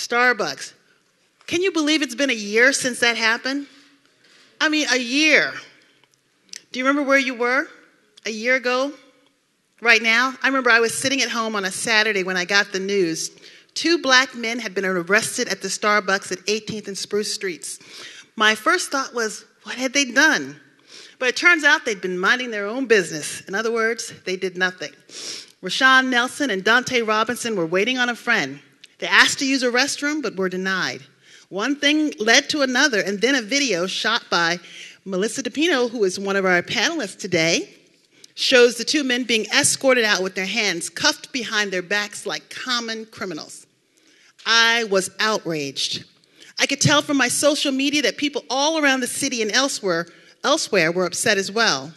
Starbucks. Can you believe it's been a year since that happened? I mean, a year. Do you remember where you were a year ago? Right now? I remember I was sitting at home on a Saturday when I got the news. 2 black men had been arrested at the Starbucks at 18th and Spruce Streets. My first thought was, what had they done? But it turns out they'd been minding their own business. In other words, they did nothing. Rashawn Nelson and Dante Robinson were waiting on a friend. They asked to use a restroom, but were denied. One thing led to another, and then a video shot by Melissa DePino, who is one of our panelists today, shows the 2 men being escorted out with their hands cuffed behind their backs like common criminals. I was outraged. I could tell from my social media that people all around the city and elsewhere were upset as well.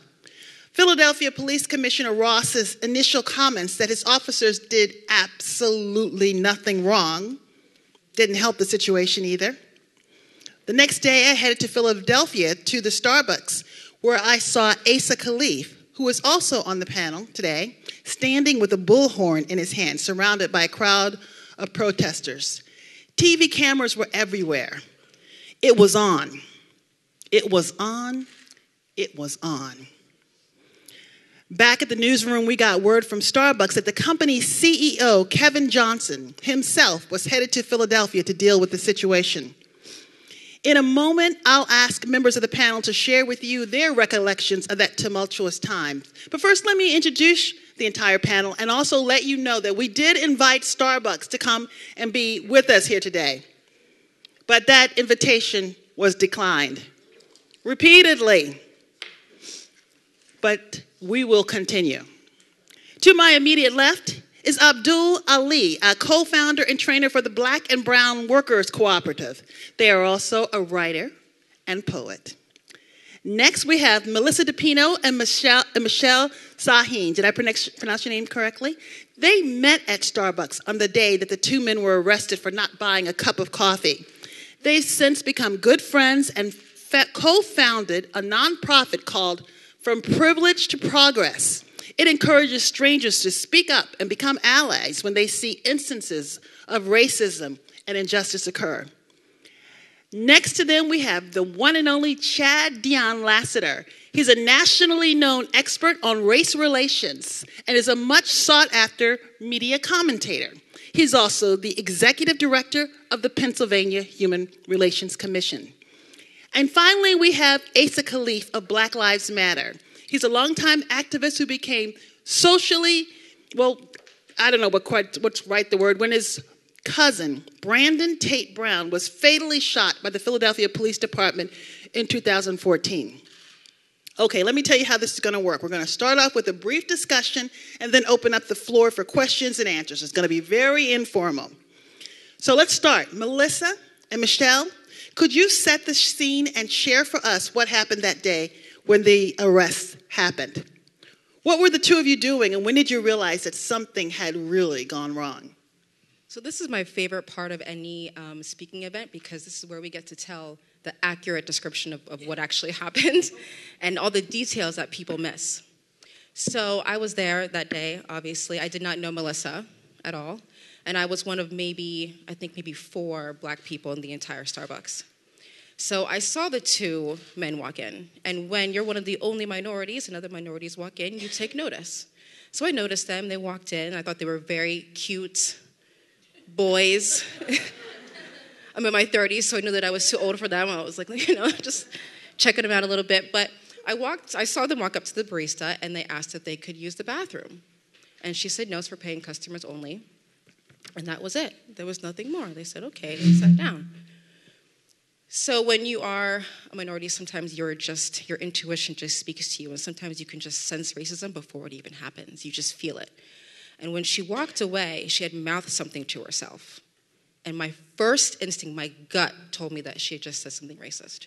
Philadelphia Police Commissioner Ross's initial comments that his officers did absolutely nothing wrong didn't help the situation either. The next day, I headed to Philadelphia to the Starbucks, where I saw Asa Khalif, who is also on the panel today, standing with a bullhorn in his hand, surrounded by a crowd of protesters. TV cameras were everywhere. It was on. It was on. It was on. Back at the newsroom, we got word from Starbucks that the company's CEO, Kevin Johnson, himself was headed to Philadelphia to deal with the situation. In a moment, I'll ask members of the panel to share with you their recollections of that tumultuous time. But first, let me introduce the entire panel and also let you know that we did invite Starbucks to come and be with us here today. But that invitation was declined repeatedly. But we will continue. To my immediate left is Abdul-Aliy, a co-founder and trainer for the Black and Brown Workers Cooperative. They are also a writer and poet. Next, we have Melissa DePino and Michelle Saahene. Did I pronounce your name correctly? They met at Starbucks on the day that the 2 men were arrested for not buying a cup of coffee. They've since become good friends and co-founded a nonprofit called From Privilege to Progress. It encourages strangers to speak up and become allies when they see instances of racism and injustice occur. Next to them, we have the one and only Dion Lassiter. He's a nationally known expert on race relations and is a much sought-after media commentator. He's also the executive director of the Pennsylvania Human Relations Commission. And finally, we have Asa Khalif of Black Lives Matter. He's a longtime activist who became socially, well, I don't know what's right the word, when his cousin, Brandon Tate Brown, was fatally shot by the Philadelphia Police Department in 2014. Okay, let me tell you how this is going to work. We're going to start off with a brief discussion and then open up the floor for questions and answers. It's going to be very informal. So let's start. Melissa and Michelle, could you set the scene and share for us what happened that day when the arrest happened? What were the 2 of you doing, and when did you realize that something had really gone wrong? So this is my favorite part of any speaking event, because this is where we get to tell the accurate description of what actually happened and all the details that people miss. So I was there that day, obviously. I did not know Melissa at all. And I was one of maybe 4 black people in the entire Starbucks. So I saw the 2 men walk in. And when you're one of the only minorities and other minorities walk in, you take notice. So I noticed them. They walked in. I thought they were very cute boys. I'm in my 30s, so I knew that I was too old for them. I was like, just checking them out a little bit. But I saw them walk up to the barista, and they asked if they could use the bathroom. And she said, no, it's for paying customers only. And that was it. There was nothing more. They said, okay, and sat down. So when you are a minority, sometimes your intuition just speaks to you, and sometimes you can just sense racism before it even happens. You just feel it. And when she walked away, she had mouthed something to herself. And my first instinct, my gut, told me that she had just said something racist.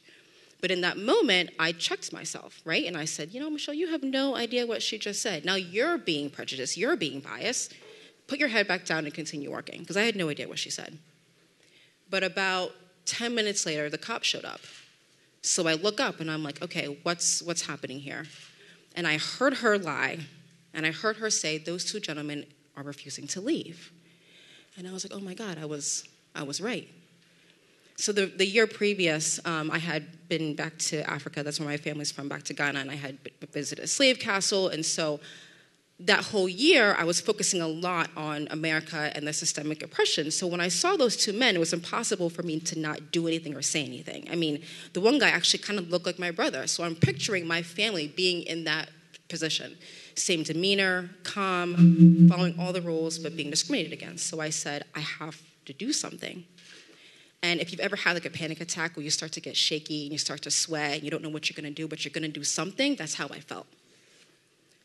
But in that moment, I checked myself, right? And I said, Michelle, you have no idea what she just said. Now you're being prejudiced. You're being biased. Put your head back down and continue working, because I had no idea what she said. But about 10 minutes later, the cop showed up. So I look up, and I'm like, okay, what's happening here? And I heard her lie, and I heard her say, those 2 gentlemen are refusing to leave. And I was like, oh my God, I was I was right. So the year previous, I had been back to Africa. That's where my family's from, back to Ghana, and I had visited a slave castle. And so that whole year, I was focusing a lot on America and the systemic oppression. So when I saw those two men, it was impossible for me to not do anything or say anything. I mean, the one guy actually kind of looked like my brother. So I'm picturing my family being in that position. Same demeanor, calm, following all the rules, but being discriminated against. So I said, I have to do something. And if you've ever had like a panic attack where you start to get shaky and you start to sweat and you don't know what you're going to do, but you're going to do something, that's how I felt.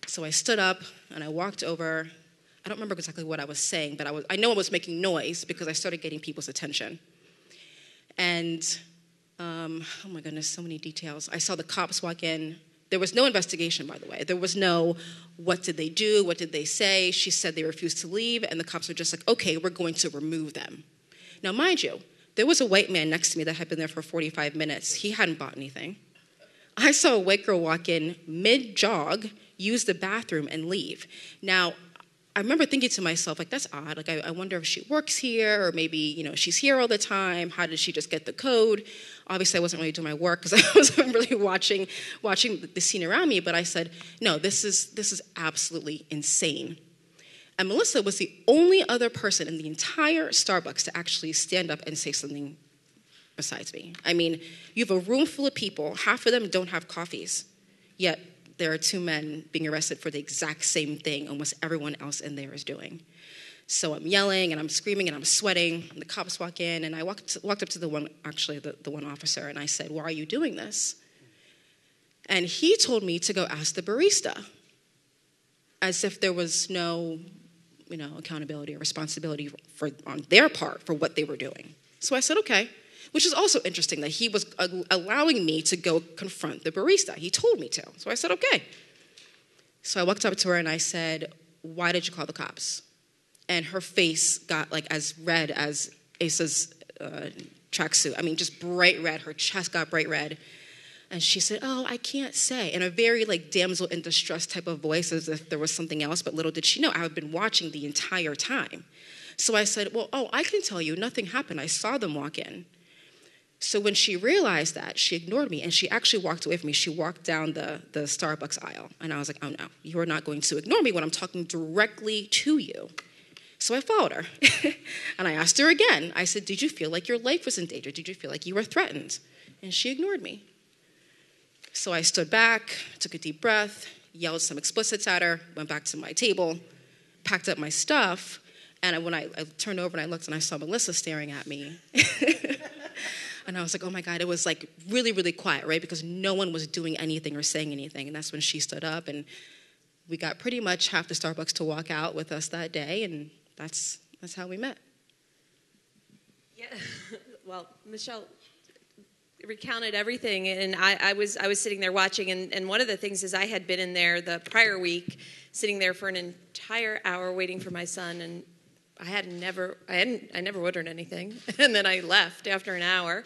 So I stood up and I walked over. I don't remember exactly what I was saying, but I know I was making noise because I started getting people's attention. And, oh my goodness, so many details. I saw the cops walk in. There was no investigation, by the way. There was no, what did they do? What did they say? She said they refused to leave, and the cops were just like, okay, we're going to remove them. Now, mind you, there was a white man next to me that had been there for 45 minutes. He hadn't bought anything. I saw a white girl walk in mid-jog, use the bathroom, and leave. Now, I remember thinking to myself, like, that's odd. Like, I wonder if she works here, or maybe, you know, she's here all the time. How did she just get the code? Obviously, I wasn't really doing my work because I wasn't really watching the scene around me. But I said, no, this is absolutely insane. And Melissa was the only other person in the entire Starbucks to actually stand up and say something besides me. I mean, you have a room full of people. Half of them don't have coffees. Yet there are two men being arrested for the exact same thing almost everyone else in there is doing. So I'm yelling and I'm screaming and I'm sweating. And the cops walk in and I walked up to the one officer, and I said, why are you doing this? And he told me to go ask the barista, as if there was no, accountability or responsibility on their part for what they were doing. So I said, okay, which is also interesting that he was allowing me to go confront the barista. He told me to. So I said, okay. So I walked up to her and I said, why did you call the cops? And her face got like as red as Asa's tracksuit. I mean, just bright red. Her chest got bright red. And she said, oh, I can't say, in a very like damsel in distress type of voice, as if there was something else, but little did she know, I had been watching the entire time. So I said, well, I can tell you, nothing happened. I saw them walk in. So when she realized that, she ignored me, and she actually walked away from me. She walked down the Starbucks aisle, and I was like, oh no, you are not going to ignore me when I'm talking directly to you. So I followed her, and I asked her again. I said, did you feel like your life was in danger? Did you feel like you were threatened? And she ignored me. So I stood back, took a deep breath, yelled some explicits at her, went back to my table, packed up my stuff, and when I turned over and I looked and I saw Melissa staring at me, and I was like, oh my God, it was like really, really quiet, right? Because no one was doing anything or saying anything, and that's when she stood up, and we got pretty much half the Starbucks to walk out with us that day, and that's how we met. Yeah, well, Michelle recounted everything, and I was sitting there watching, and one of the things is I had been in there the prior week, sitting there for an entire hour waiting for my son, and I never ordered anything, and then I left after an hour,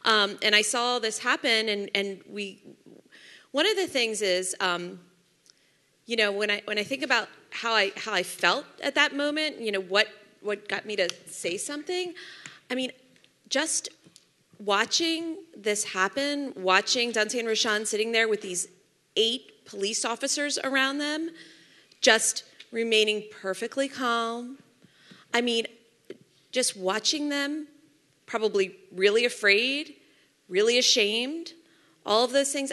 and I saw this happen, and one of the things is, when I think about how I felt at that moment, what got me to say something, I mean, just watching this happen, watching Dante and Rashawn sitting there with these 8 police officers around them, just remaining perfectly calm. I mean, just watching them, probably really afraid, really ashamed, all of those things,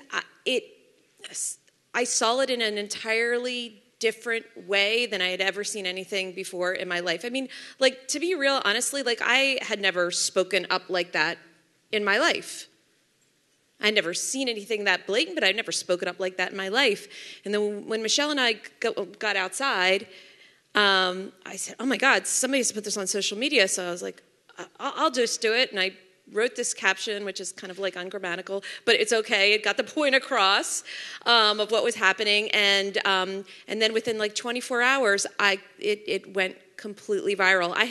I saw it in an entirely different way than I had ever seen anything before in my life. I mean, like, to be real, honestly, like, I had never spoken up like that in my life. I'd never seen anything that blatant, but I'd never spoken up like that in my life. And then when Michelle and I got outside, I said, oh my God, somebody has to put this on social media. So I was like, I'll just do it. And I wrote this caption, which is kind of like ungrammatical, but it's okay. It got the point across of what was happening. And then within like 24 hours, it went completely viral. I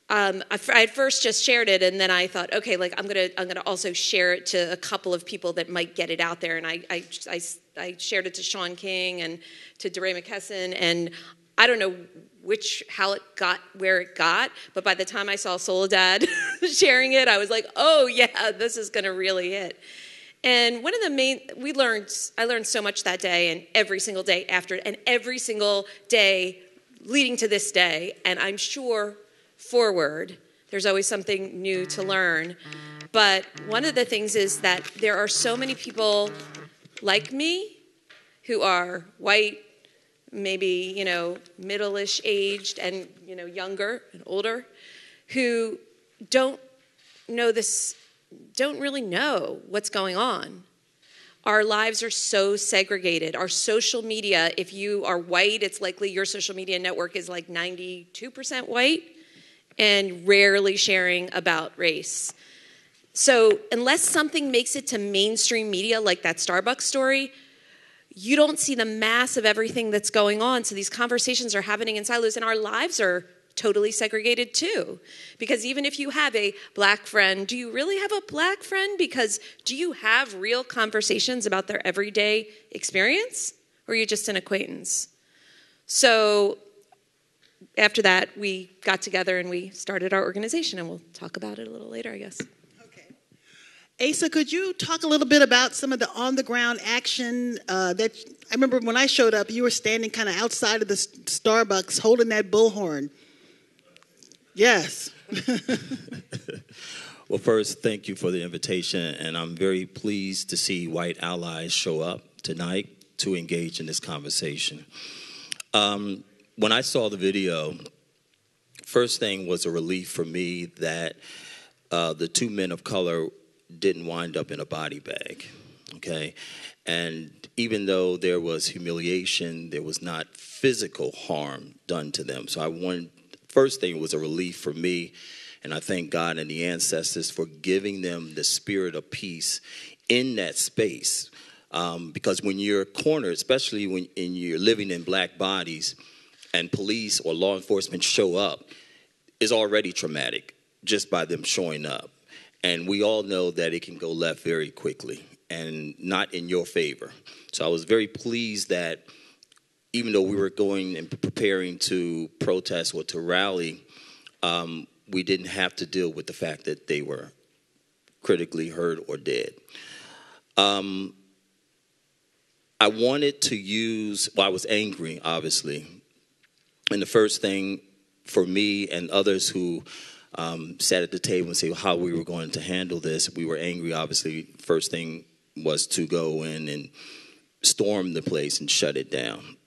had first just shared it, and then I thought, okay, like I'm gonna also share it to a couple of people that might get it out there. And I shared it to Sean King and to DeRay McKesson, and I don't know how it got where it got, but by the time I saw Soledad sharing it, I was like, oh yeah, this is going to really hit. And one of the I learned so much that day, and every single day after, and every single day leading to this day, and I'm sure forward, there's always something new to learn. But one of the things is that there are so many people like me who are white, maybe, middle-ish aged and, younger and older, who don't really know what's going on. Our lives are so segregated. Our social media, if you are white, it's likely your social media network is like 92% white and rarely sharing about race. So unless something makes it to mainstream media, like that Starbucks story, you don't see the mass of everything that's going on. So these conversations are happening in silos, and our lives are totally segregated too. Because even if you have a black friend, do you really have a black friend? Because do you have real conversations about their everyday experience? Or are you just an acquaintance? So after that, we got together and we started our organization, and we'll talk about it a little later, I guess. Asa, could you talk a little bit about some of the on-the-ground action that I remember when I showed up, you were standing kind of outside of the Starbucks holding that bullhorn. Yes. Well, first, thank you for the invitation, and I'm very pleased to see white allies show up tonight to engage in this conversation. When I saw the video, first thing was a relief for me that the two men of color didn't wind up in a body bag, okay? And even though there was humiliation, there was not physical harm done to them. So first thing was a relief for me, and I thank God and the ancestors for giving them the spirit of peace in that space. Because when you're cornered, especially when you're living in black bodies and police or law enforcement show up, is already traumatic just by them showing up. And we all know that it can go left very quickly and not in your favor. So I was very pleased that even though we were going and preparing to protest or to rally, we didn't have to deal with the fact that they were critically hurt or dead. I wanted to I was angry, obviously. And the first thing for me and others who sat at the table and say how we were going to handle this. We were angry, obviously. First thing was to go in and storm the place and shut it down.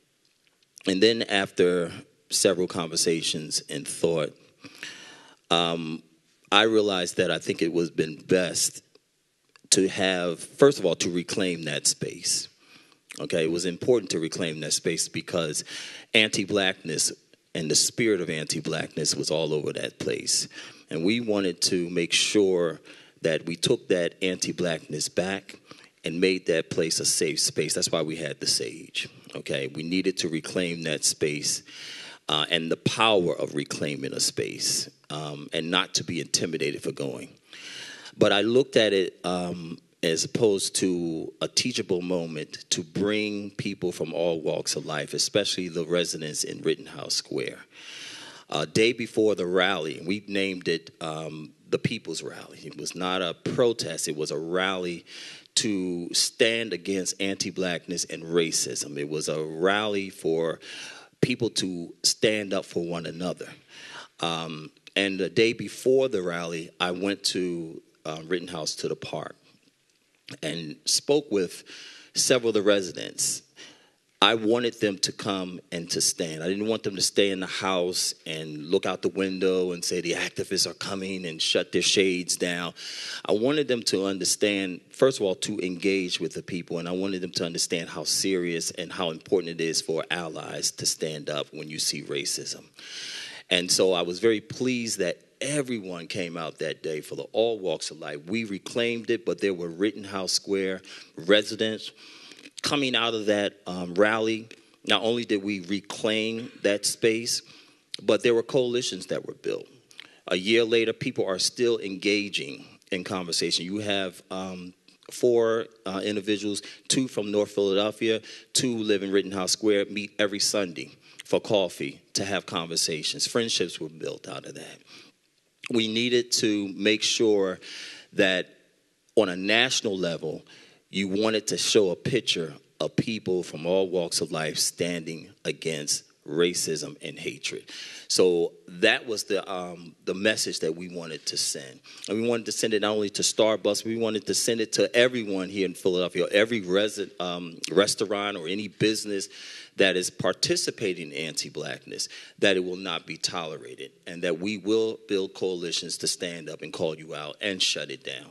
And then after several conversations and thought, I realized that I think it would have been best to have, first of all, to reclaim that space. Okay, it was important to reclaim that space because anti-blackness and the spirit of anti-blackness was all over that place. And we wanted to make sure that we took that anti-blackness back and made that place a safe space. That's why we had the Sage, okay? We needed to reclaim that space and the power of reclaiming a space and not to be intimidated for going. But I looked at it as opposed to a teachable moment to bring people from all walks of life, especially the residents in Rittenhouse Square. Day before the rally, we named it the People's Rally. It was not a protest. It was a rally to stand against anti-blackness and racism. It was a rally for people to stand up for one another. And the day before the rally, I went to Rittenhouse to the park and spoke with several of the residents. I wanted them to come and to stand. I didn't want them to stay in the house and look out the window and say the activists are coming and shut their shades down. I wanted them to understand, first of all, to engage with the people, and I wanted them to understand how serious and how important it is for allies to stand up when you see racism. And so I was very pleased that everyone came out that day for all walks of life. We reclaimed it, but there were Rittenhouse Square residents coming out of that rally. Not only did we reclaim that space, but there were coalitions that were built. A year later, people are still engaging in conversation. You have four individuals, 2 from North Philadelphia, 2 live in Rittenhouse Square, meet every Sunday for coffee to have conversations. Friendships were built out of that. We needed to make sure that on a national level, you wanted to show a picture of people from all walks of life standing against racism and hatred. So that was the message that we wanted to send. And we wanted to send it not only to Starbucks, we wanted to send it to everyone here in Philadelphia, every restaurant or any business that is participating in anti-blackness, that it will not be tolerated, and that we will build coalitions to stand up and call you out and shut it down.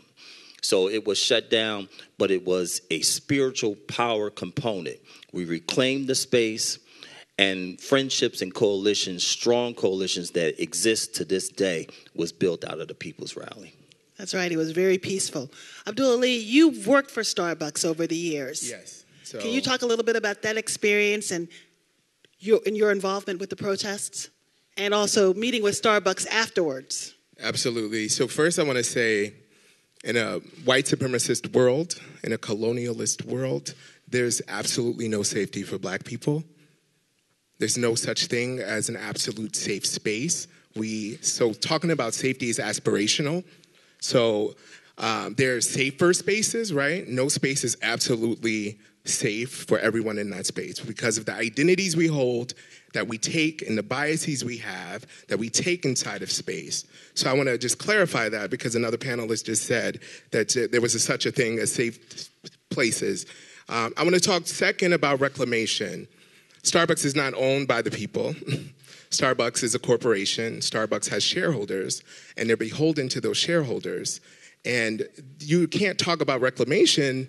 So it was shut down, but it was a spiritual power component. We reclaimed the space, and friendships and coalitions, strong coalitions that exist to this day, was built out of the People's Rally. That's right. It was very peaceful. Abdul-Aliy, you've worked for Starbucks over the years. Yes. So, can you talk a little bit about that experience and your involvement with the protests, and also meeting with Starbucks afterwards? Absolutely. So first I want to say, in a white supremacist world, in a colonialist world, there's absolutely no safety for black people. There's no such thing as an absolute safe space. So talking about safety is aspirational. So there's safer spaces, right? No space is absolutely safe for everyone in that space because of the identities we hold, that we take, and the biases we have that we take inside of space. So I want to just clarify that because another panelist just said that there was such a thing as safe places. I want to talk second about reclamation. Starbucks is not owned by the people. Starbucks is a corporation. Starbucks has shareholders, and they're beholden to those shareholders. And you can't talk about reclamation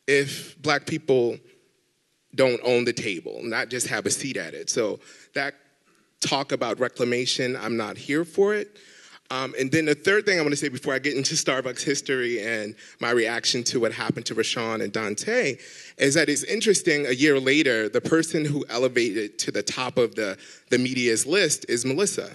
if black people don't own the table, not just have a seat at it. So that talk about reclamation, I'm not here for it. And then the third thing I want to say before I get into Starbucks history and my reaction to what happened to Rashawn and Dante is that it's interesting, a year later, the person who elevated to the top of the media's list is Melissa.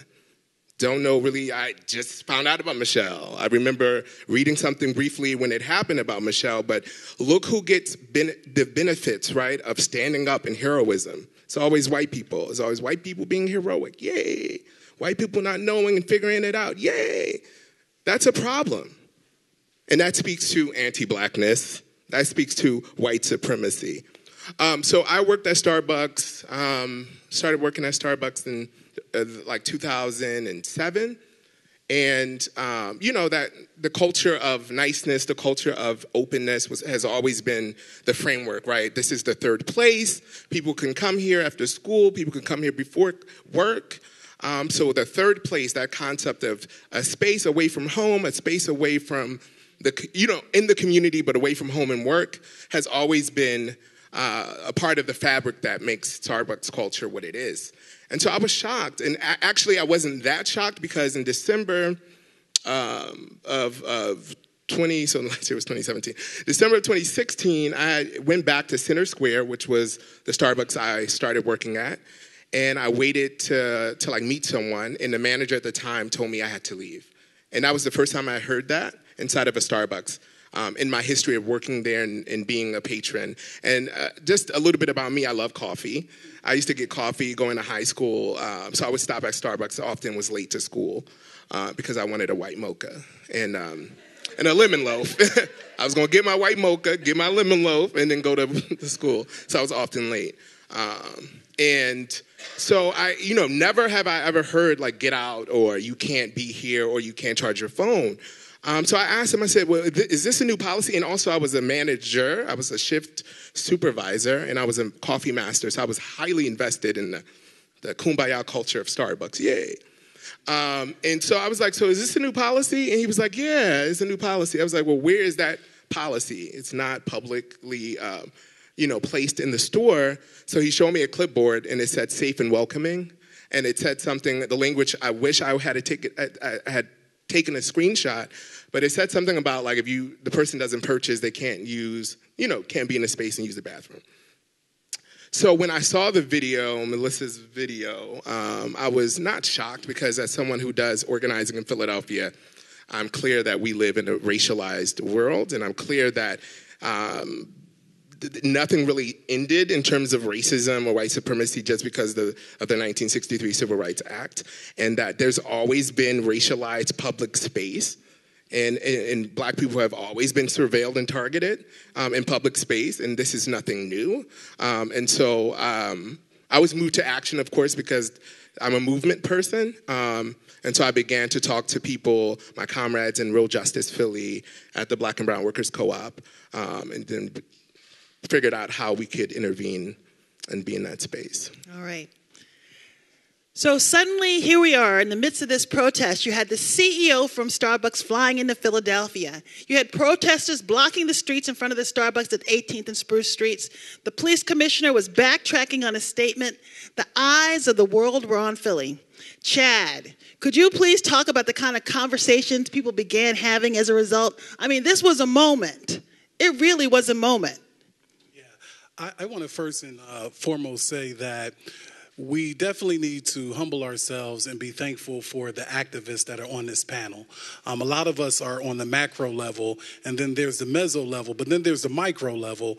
Don't know really, I just found out about Michelle. I remember reading something briefly when it happened about Michelle, but look who gets the benefits, right, of standing up and heroism. It's always white people. It's always white people being heroic. Yay. White people not knowing and figuring it out. Yay. That's a problem. And that speaks to anti-blackness. That speaks to white supremacy. So I worked at Starbucks, started working at Starbucks in like 2007. And, that the culture of niceness, the culture of openness has always been the framework, right? This is the third place. People can come here after school. People can come here before work. So the third place, that concept of a space away from home, a space away from in the community, but away from home and work, has always been a part of the fabric that makes Starbucks culture what it is. And so I was shocked. And actually, I wasn't that shocked because in December of 20, so last year was 2017. December of 2016, I went back to Center Square, which was the Starbucks I started working at. And I waited to meet someone, and the manager at the time told me I had to leave. And that was the first time I heard that inside of a Starbucks in my history of working there and being a patron. And just a little bit about me, I love coffee. I used to get coffee going to high school, so I would stop at Starbucks. I often was late to school because I wanted a white mocha and a lemon loaf. I was going to get my white mocha, get my lemon loaf, and then go to school. So I was often late. And so never have I ever heard like get out or you can't be here or you can't charge your phone. So I asked him, I said, well, is this a new policy? And also I was a manager, I was a shift supervisor, and I was a coffee master. So I was highly invested in the kumbaya culture of Starbucks. Yay. And so I was like, so is this a new policy? And he was like, yeah, it's a new policy. I was like, well, where is that policy? It's not publicly placed in the store. So he showed me a clipboard, and it said safe and welcoming. And it said something, the language I wish I had taken a screenshot, but it said something about like if the person doesn't purchase, they can't be in a space and use the bathroom. So when I saw the video, Melissa's video, I was not shocked because as someone who does organizing in Philadelphia, I'm clear that we live in a racialized world, and I'm clear that nothing really ended in terms of racism or white supremacy just because of the 1963 Civil Rights Act, and that there's always been racialized public space. And black people have always been surveilled and targeted in public space, and this is nothing new. And so I was moved to action, of course, because I'm a movement person. And so I began to talk to people, my comrades in Real Justice Philly, at the Black and Brown Workers Co-op, and then figured out how we could intervene and be in that space. All right. So suddenly, here we are in the midst of this protest. You had the CEO from Starbucks flying into Philadelphia. You had protesters blocking the streets in front of the Starbucks at 18th and Spruce Streets. The police commissioner was backtracking on a statement. The eyes of the world were on Philly. Chad, could you please talk about the kind of conversations people began having as a result? I mean, this was a moment. It really was a moment. Yeah, I want to first and foremost say that we definitely need to humble ourselves and be thankful for the activists that are on this panel. A lot of us are on the macro level, and then there's the meso level, but then there's the micro level.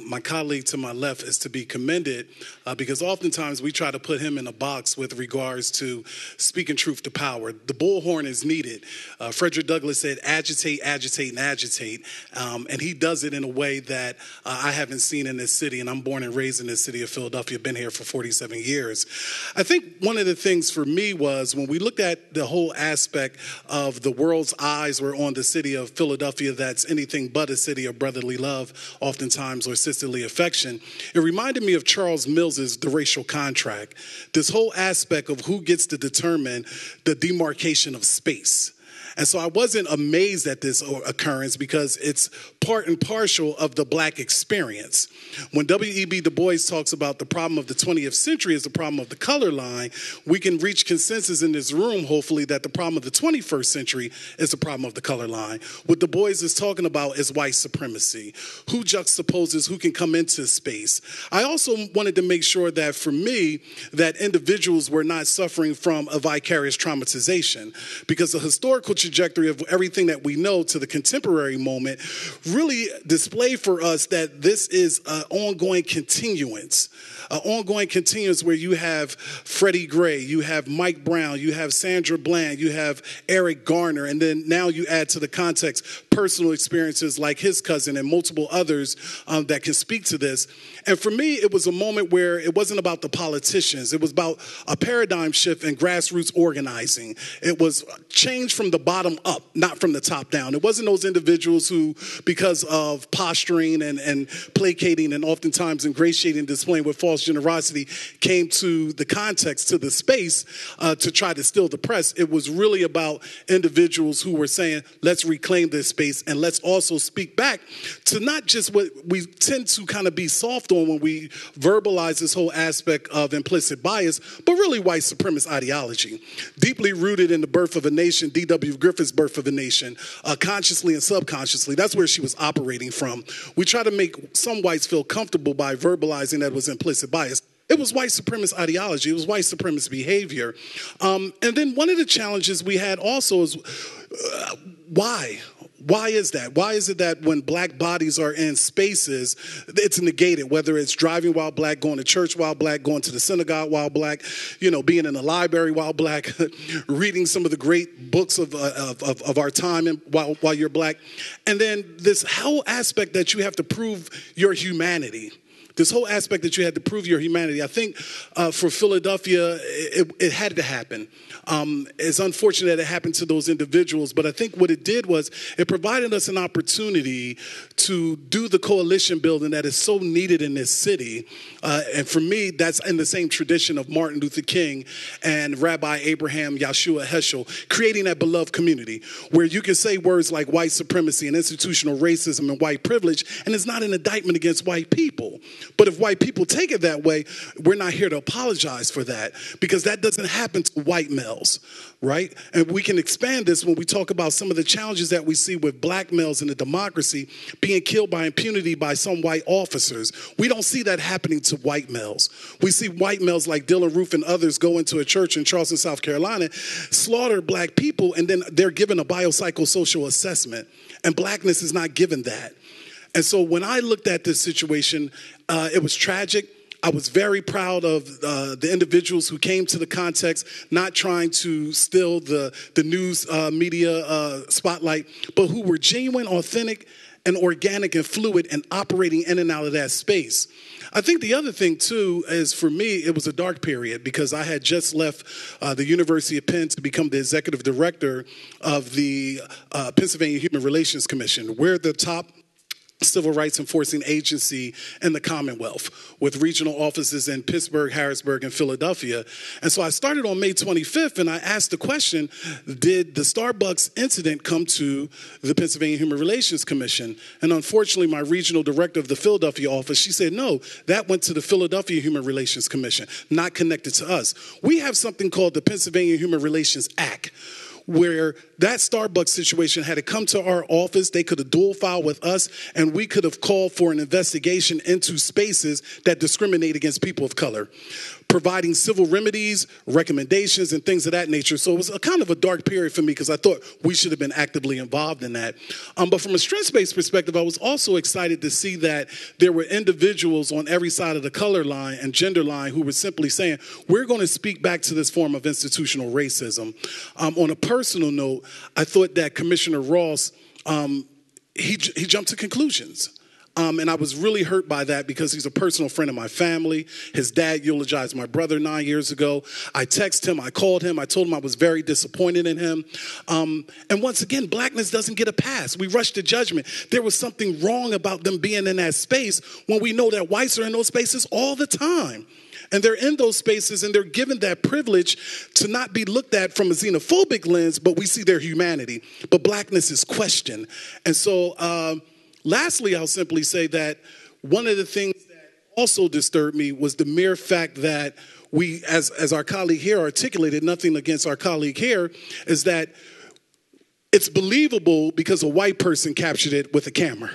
My colleague to my left is to be commended because oftentimes we try to put him in a box with regards to speaking truth to power. The bullhorn is needed. Frederick Douglass said, agitate, agitate, and agitate. And he does it in a way that I haven't seen in this city, and I'm born and raised in this city of Philadelphia, been here for 47 years. I think one of the things for me was when we looked at the whole aspect of the world's eyes were on the city of Philadelphia that's anything but a city of brotherly love, oftentimes, or sisterly affection, it reminded me of Charles Mills's The Racial Contract, this whole aspect of who gets to determine the demarcation of space. And so I wasn't amazed at this occurrence because it's part and parcel of the black experience. When W.E.B. Du Bois talks about the problem of the 20th century is the problem of the color line, we can reach consensus in this room, hopefully, that the problem of the 21st century is the problem of the color line. What Du Bois is talking about is white supremacy. Who juxtaposes who can come into space? I also wanted to make sure that for me, that individuals were not suffering from a vicarious traumatization, because the historical trajectory of everything that we know to the contemporary moment really display for us that this is an ongoing continuance where you have Freddie Gray, you have Mike Brown, you have Sandra Bland, you have Eric Garner, and then now you add to the context personal experiences like his cousin and multiple others that can speak to this. And for me, it was a moment where it wasn't about the politicians. It was about a paradigm shift in grassroots organizing. It was change from the bottom up, not from the top down. It wasn't those individuals who, because of posturing and placating and oftentimes ingratiating, displaying with false generosity, came to the context, to the space to try to steal the press. It was really about individuals who were saying, let's reclaim this space and let's also speak back to not just what we tend to kind of be soft on when we verbalize this whole aspect of implicit bias, but really white supremacist ideology. Deeply rooted in the birth of a nation, D.W. Griffith's birth of a nation, consciously and subconsciously, that's where she was operating from. We try to make some whites feel comfortable by verbalizing that it was implicit bias. It was white supremacist ideology. It was white supremacist behavior. And then one of the challenges we had also is why? Why is that? Why is it that when black bodies are in spaces, it's negated, whether it's driving while black, going to church while black, going to the synagogue while black, being in the library while black, reading some of the great books of our time while you're black. And then this whole aspect that you have to prove your humanity. This whole aspect that you had to prove your humanity, I think for Philadelphia, it had to happen. It's unfortunate that it happened to those individuals, but I think what it did was it provided us an opportunity to do the coalition building that is so needed in this city. And for me, that's in the same tradition of Martin Luther King and Rabbi Abraham Yeshua Heschel, creating that beloved community where you can say words like white supremacy and institutional racism and white privilege, and it's not an indictment against white people. But if white people take it that way, we're not here to apologize for that, because that doesn't happen to white males, right? And we can expand this when we talk about some of the challenges that we see with black males in the democracy being killed by impunity by some white officers. We don't see that happening to white males. We see white males like Dylan Roof and others go into a church in Charleston, South Carolina, slaughter black people, and then they're given a biopsychosocial assessment. And blackness is not given that. And so when I looked at this situation, it was tragic. I was very proud of the individuals who came to the context, not trying to steal the news media spotlight, but who were genuine, authentic, and organic and fluid and operating in and out of that space. I think the other thing, too, is for me, it was a dark period because I had just left the University of Penn to become the executive director of the Pennsylvania Human Relations Commission. We're the top civil rights enforcing agency in the Commonwealth with regional offices in Pittsburgh, Harrisburg, and Philadelphia. And so I started on May 25th, and I asked the question, did the Starbucks incident come to the Pennsylvania Human Relations Commission? And unfortunately, my regional director of the Philadelphia office, she said, no, that went to the Philadelphia Human Relations Commission, not connected to us. We have something called the Pennsylvania Human Relations Act, where that Starbucks situation had to come to our office. They could have dual filed with us, and we could have called for an investigation into spaces that discriminate against people of color, providing civil remedies, recommendations, and things of that nature. So it was a kind of a dark period for me because I thought we should have been actively involved in that. But from a strengths-based perspective, I was also excited to see that there were individuals on every side of the color line and gender line who were simply saying, we're going to speak back to this form of institutional racism. On a personal note, I thought that Commissioner Ross, he jumped to conclusions. And I was really hurt by that because he's a personal friend of my family. His dad eulogized my brother 9 years ago. I texted him, I called him, I told him I was very disappointed in him. And once again, blackness doesn't get a pass. We rush to judgment. There was something wrong about them being in that space when we know that whites are in those spaces all the time. And they're in those spaces and they're given that privilege to not be looked at from a xenophobic lens, but we see their humanity. But blackness is questioned. And so lastly, I'll simply say that one of the things that also disturbed me was the mere fact that we, as our colleague here articulated, nothing against our colleague here, is that it's believable because a white person captured it with a camera.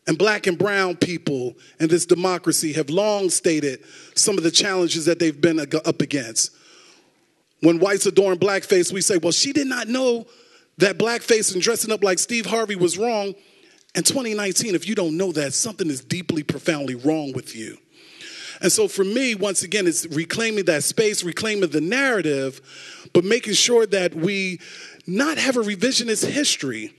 And black and brown people in this democracy have long stated some of the challenges that they've been up against. When whites adorn blackface, we say, well, she did not know that blackface and dressing up like Steve Harvey was wrong. In 2019, if you don't know that, something is deeply, profoundly wrong with you. And so for me, once again, it's reclaiming that space, reclaiming the narrative, but making sure that we not have a revisionist history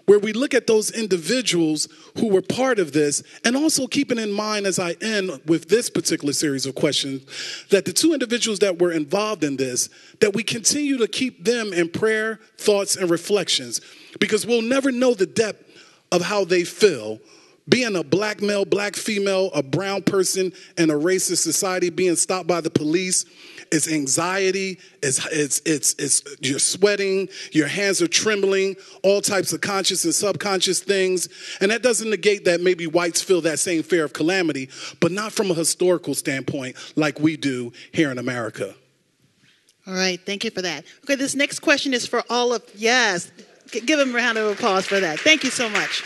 where we look at those individuals who were part of this, and also keeping in mind as I end with this particular series of questions, that the two individuals that were involved in this, that we continue to keep them in prayer, thoughts, and reflections, because we'll never know the depth of how they feel. Being a black male, black female, a brown person in a racist society, being stopped by the police, it's anxiety, it's you're sweating, your hands are trembling, all types of conscious and subconscious things. And that doesn't negate that maybe whites feel that same fear of calamity, but not from a historical standpoint like we do here in America. All right, thank you for that. Okay, this next question is for all of, yes, give them a round of applause for that. Thank you so much.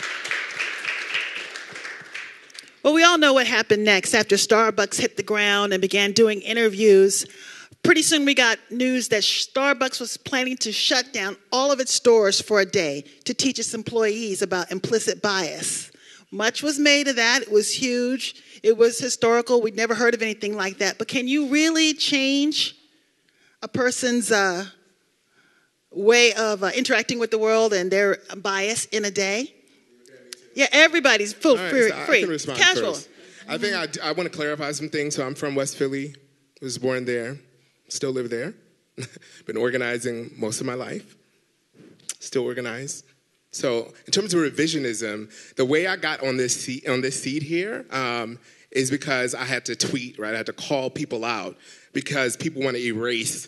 Well, we all know what happened next after Starbucks hit the ground and began doing interviews. Pretty soon we got news that Starbucks was planning to shut down all of its stores for a day to teach its employees about implicit bias. Much was made of that. It was huge. It was historical. We'd never heard of anything like that. But can you really change a person's way of interacting with the world and their bias in a day? Yeah, everybody's full free. So I can respond Casual. first. I think I want to clarify some things. So I'm from West Philly. Was born there. Still live there. Been organizing most of my life. Still organize. So in terms of revisionism, the way I got on this seat here is because I had to tweet, right? I had to call people out because people want to erase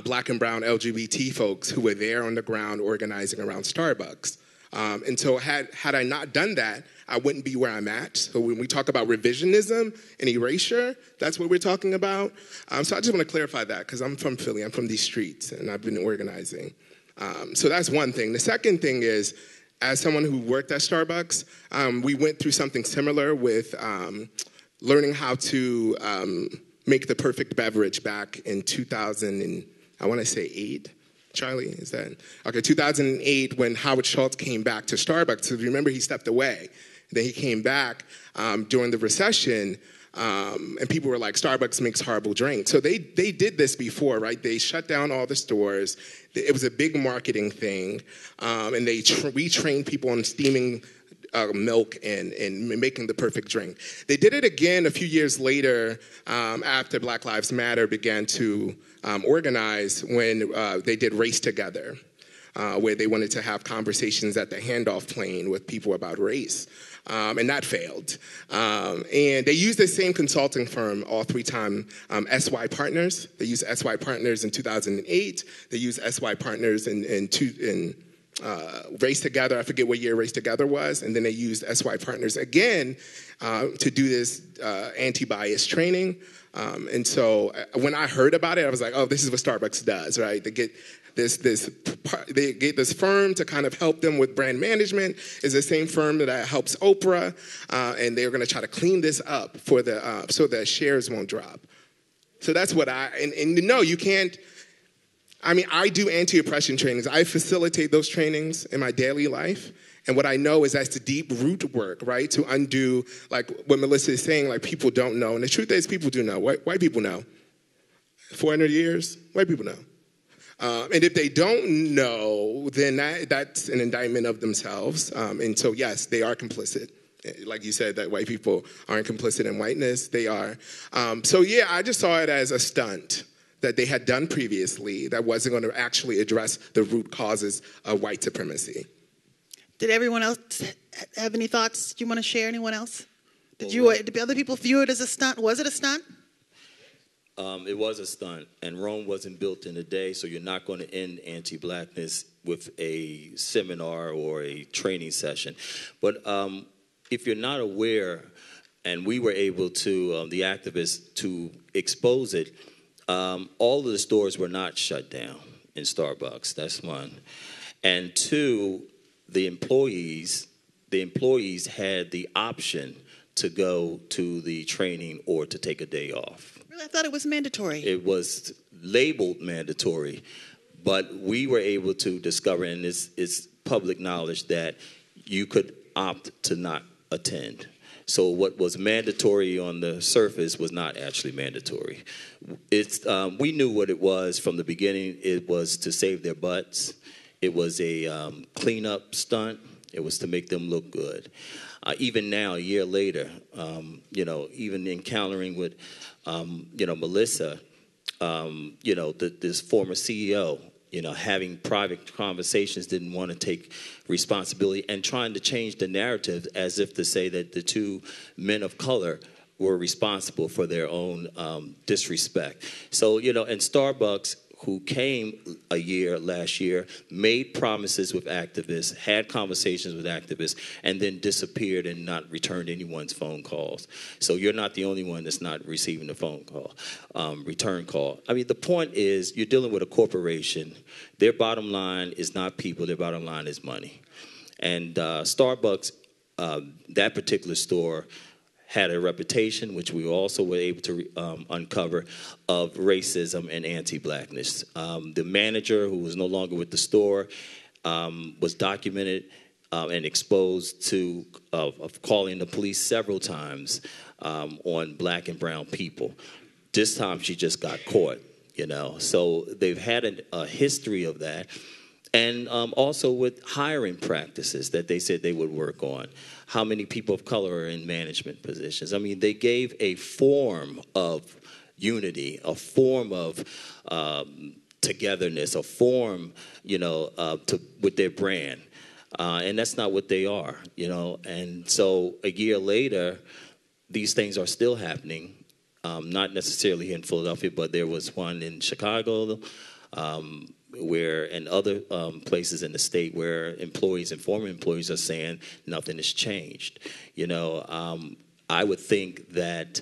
black and brown LGBT folks who were there on the ground organizing around Starbucks. And so had I not done that, I wouldn't be where I'm at. So when we talk about revisionism and erasure, that's what we're talking about. So I just want to clarify that because I'm from Philly. I'm from these streets, and I've been organizing. So that's one thing. The second thing is, as someone who worked at Starbucks, we went through something similar with learning how to make the perfect beverage back in 2000 and I want to say 8. Charlie, is that? Okay, 2008 when Howard Schultz came back to Starbucks. So remember, he stepped away. Then he came back during the recession, and people were like, Starbucks makes horrible drinks. So they did this before, right? They shut down all the stores. It was a big marketing thing, and they retrained people on steaming milk and making the perfect drink. They did it again a few years later after Black Lives Matter began to organize when they did Race Together, where they wanted to have conversations at the handoff plane with people about race. And that failed. And they used the same consulting firm all 3 times, SY Partners. They used SY Partners in 2008. They used SY Partners in Race Together. I forget what year Race Together was. And then they used SY Partners again to do this anti-bias training. And so when I heard about it, I was like, oh, this is what Starbucks does, right? They get this firm to kind of help them with brand management. Is the same firm that helps Oprah, and they're going to try to clean this up for so that shares won't drop. So that's what and no, you can't. I mean, I do anti-oppression trainings. I facilitate those trainings in my daily life. And what I know is that's the deep root work, right? To undo, like what Melissa is saying, like people don't know. And the truth is people do know. White people know. 400 years, white people know. And if they don't know, then that's an indictment of themselves. And so, yes, they are complicit. Like you said, that white people aren't complicit in whiteness. They are. So, yeah, I just saw it as a stunt that they had done previously that wasn't going to actually address the root causes of white supremacy. Did everyone else have any thoughts? Do you want to share? Anyone else? Did other people view it as a stunt? Was it a stunt? It was a stunt, and Rome wasn't built in a day, so you're not going to end anti-blackness with a seminar or a training session. But if you're not aware, and we were able to, the activists, to expose it, all of the stores were not shut down in Starbucks. That's one. And 2, the employees had the option to go to the training or to take a day off. Really? I thought it was mandatory. It was labeled mandatory, but we were able to discover, and it's public knowledge, that you could opt to not attend. So what was mandatory on the surface was not actually mandatory. We knew what it was from the beginning. It was to save their butts. It was a cleanup stunt. It was to make them look good. Even now, a year later, even encountering with, Melissa, this former CEO, having private conversations, didn't want to take responsibility and trying to change the narrative as if to say that the 2 men of color were responsible for their own disrespect. So, and Starbucks, who came last year, made promises with activists, had conversations with activists, and then disappeared and not returned anyone's phone calls. So you're not the only one that's not receiving the phone call, return call. I mean, the point is you're dealing with a corporation. Their bottom line is not people. Their bottom line is money. And Starbucks, that particular store, had a reputation, which we also were able to uncover, of racism and anti-blackness. The manager, who was no longer with the store, was documented and exposed to of calling the police several times on black and brown people. This time she just got caught, So they've had a history of that. And also with hiring practices that they said they would work on. How many people of color are in management positions? I mean, they gave a form of unity, a form of togetherness, a form, with their brand. And that's not what they are, And so a year later, these things are still happening, not necessarily here in Philadelphia, but there was one in Chicago, where and other places in the state where employees and former employees are saying nothing has changed. I would think that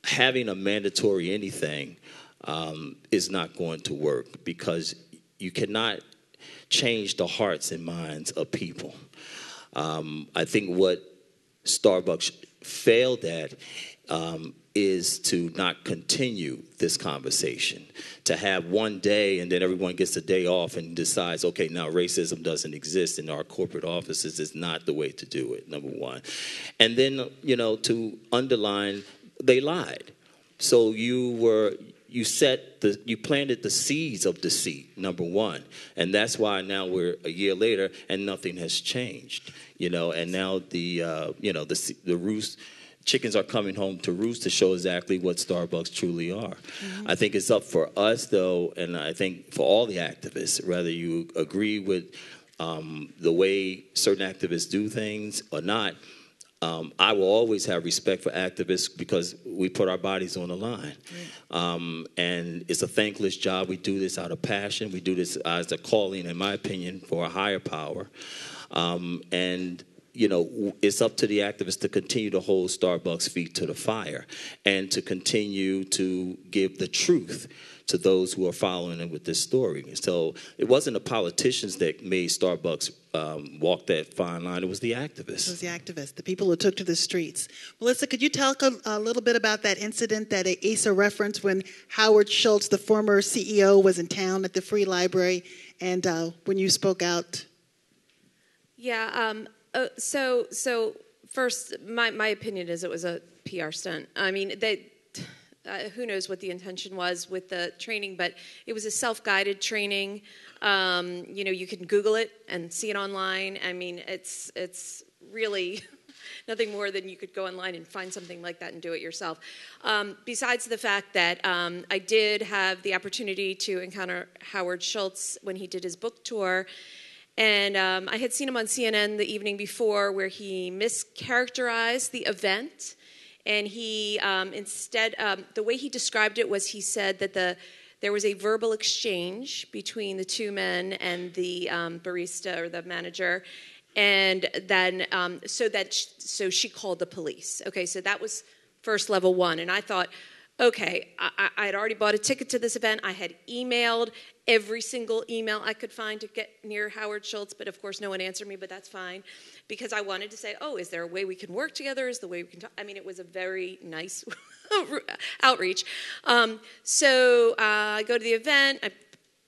having a mandatory anything is not going to work, because you cannot change the hearts and minds of people. I think what Starbucks failed at is to not continue this conversation, to have one day and then everyone gets a day off and decides, okay, now racism doesn't exist in our corporate offices is not the way to do it, number one. And then, to underline, they lied. So you planted the seeds of deceit, number one. And that's why now we're a year later and nothing has changed, and now the roost, chickens are coming home to roost to show exactly what Starbucks truly are. Mm-hmm. I think it's up for us, though, and I think for all the activists, whether you agree with the way certain activists do things or not, I will always have respect for activists because we put our bodies on the line. Right. And it's a thankless job. We do this out of passion. We do this as a calling, in my opinion, for a higher power. It's up to the activists to continue to hold Starbucks' feet to the fire and to continue to give the truth to those who are following it with this story. So it wasn't the politicians that made Starbucks walk that fine line. It was the activists. It was the activists, the people who took to the streets. Melissa, could you talk a little bit about that incident that Asa referenced when Howard Schultz, the former CEO, was in town at the Free Library and when you spoke out? Yeah, so first, my opinion is it was a PR stunt. I mean, who knows what the intention was with the training, but it was a self-guided training. You can Google it and see it online. I mean, it's really nothing more than you could go online and find something like that and do it yourself. Besides the fact that I did have the opportunity to encounter Howard Schultz when he did his book tour. And I had seen him on CNN the evening before where he mischaracterized the event. And he the way he described it was he said that there was a verbal exchange between the two men and the barista or the manager. And then, so she called the police. Okay, so that was first level one. And I thought, okay, I had already bought a ticket to this event. I had emailed every single email I could find to get near Howard Schultz, but of course no one answered me, but that's fine, because I wanted to say, oh, is there a way we can work together? Is the way we can talk? I mean, it was a very nice outreach. So I go to the event, I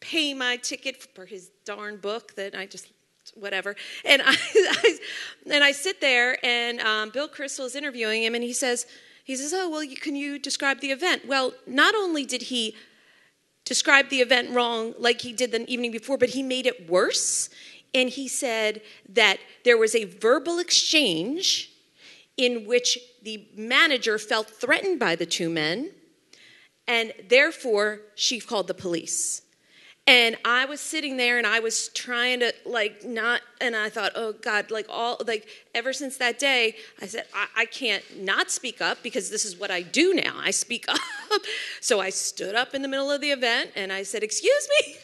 pay my ticket for his darn book that I just, whatever, and I sit there, and Bill Kristol is interviewing him, and he says, oh, well, can you describe the event? Well, not only did he describe the event wrong like he did the evening before, but he made it worse. And he said that there was a verbal exchange in which the manager felt threatened by the two men, and therefore she called the police. And I was sitting there and I was trying to and I thought, oh God, ever since that day, I said, I can't not speak up because this is what I do now. I speak up. So I stood up in the middle of the event and I said, excuse me.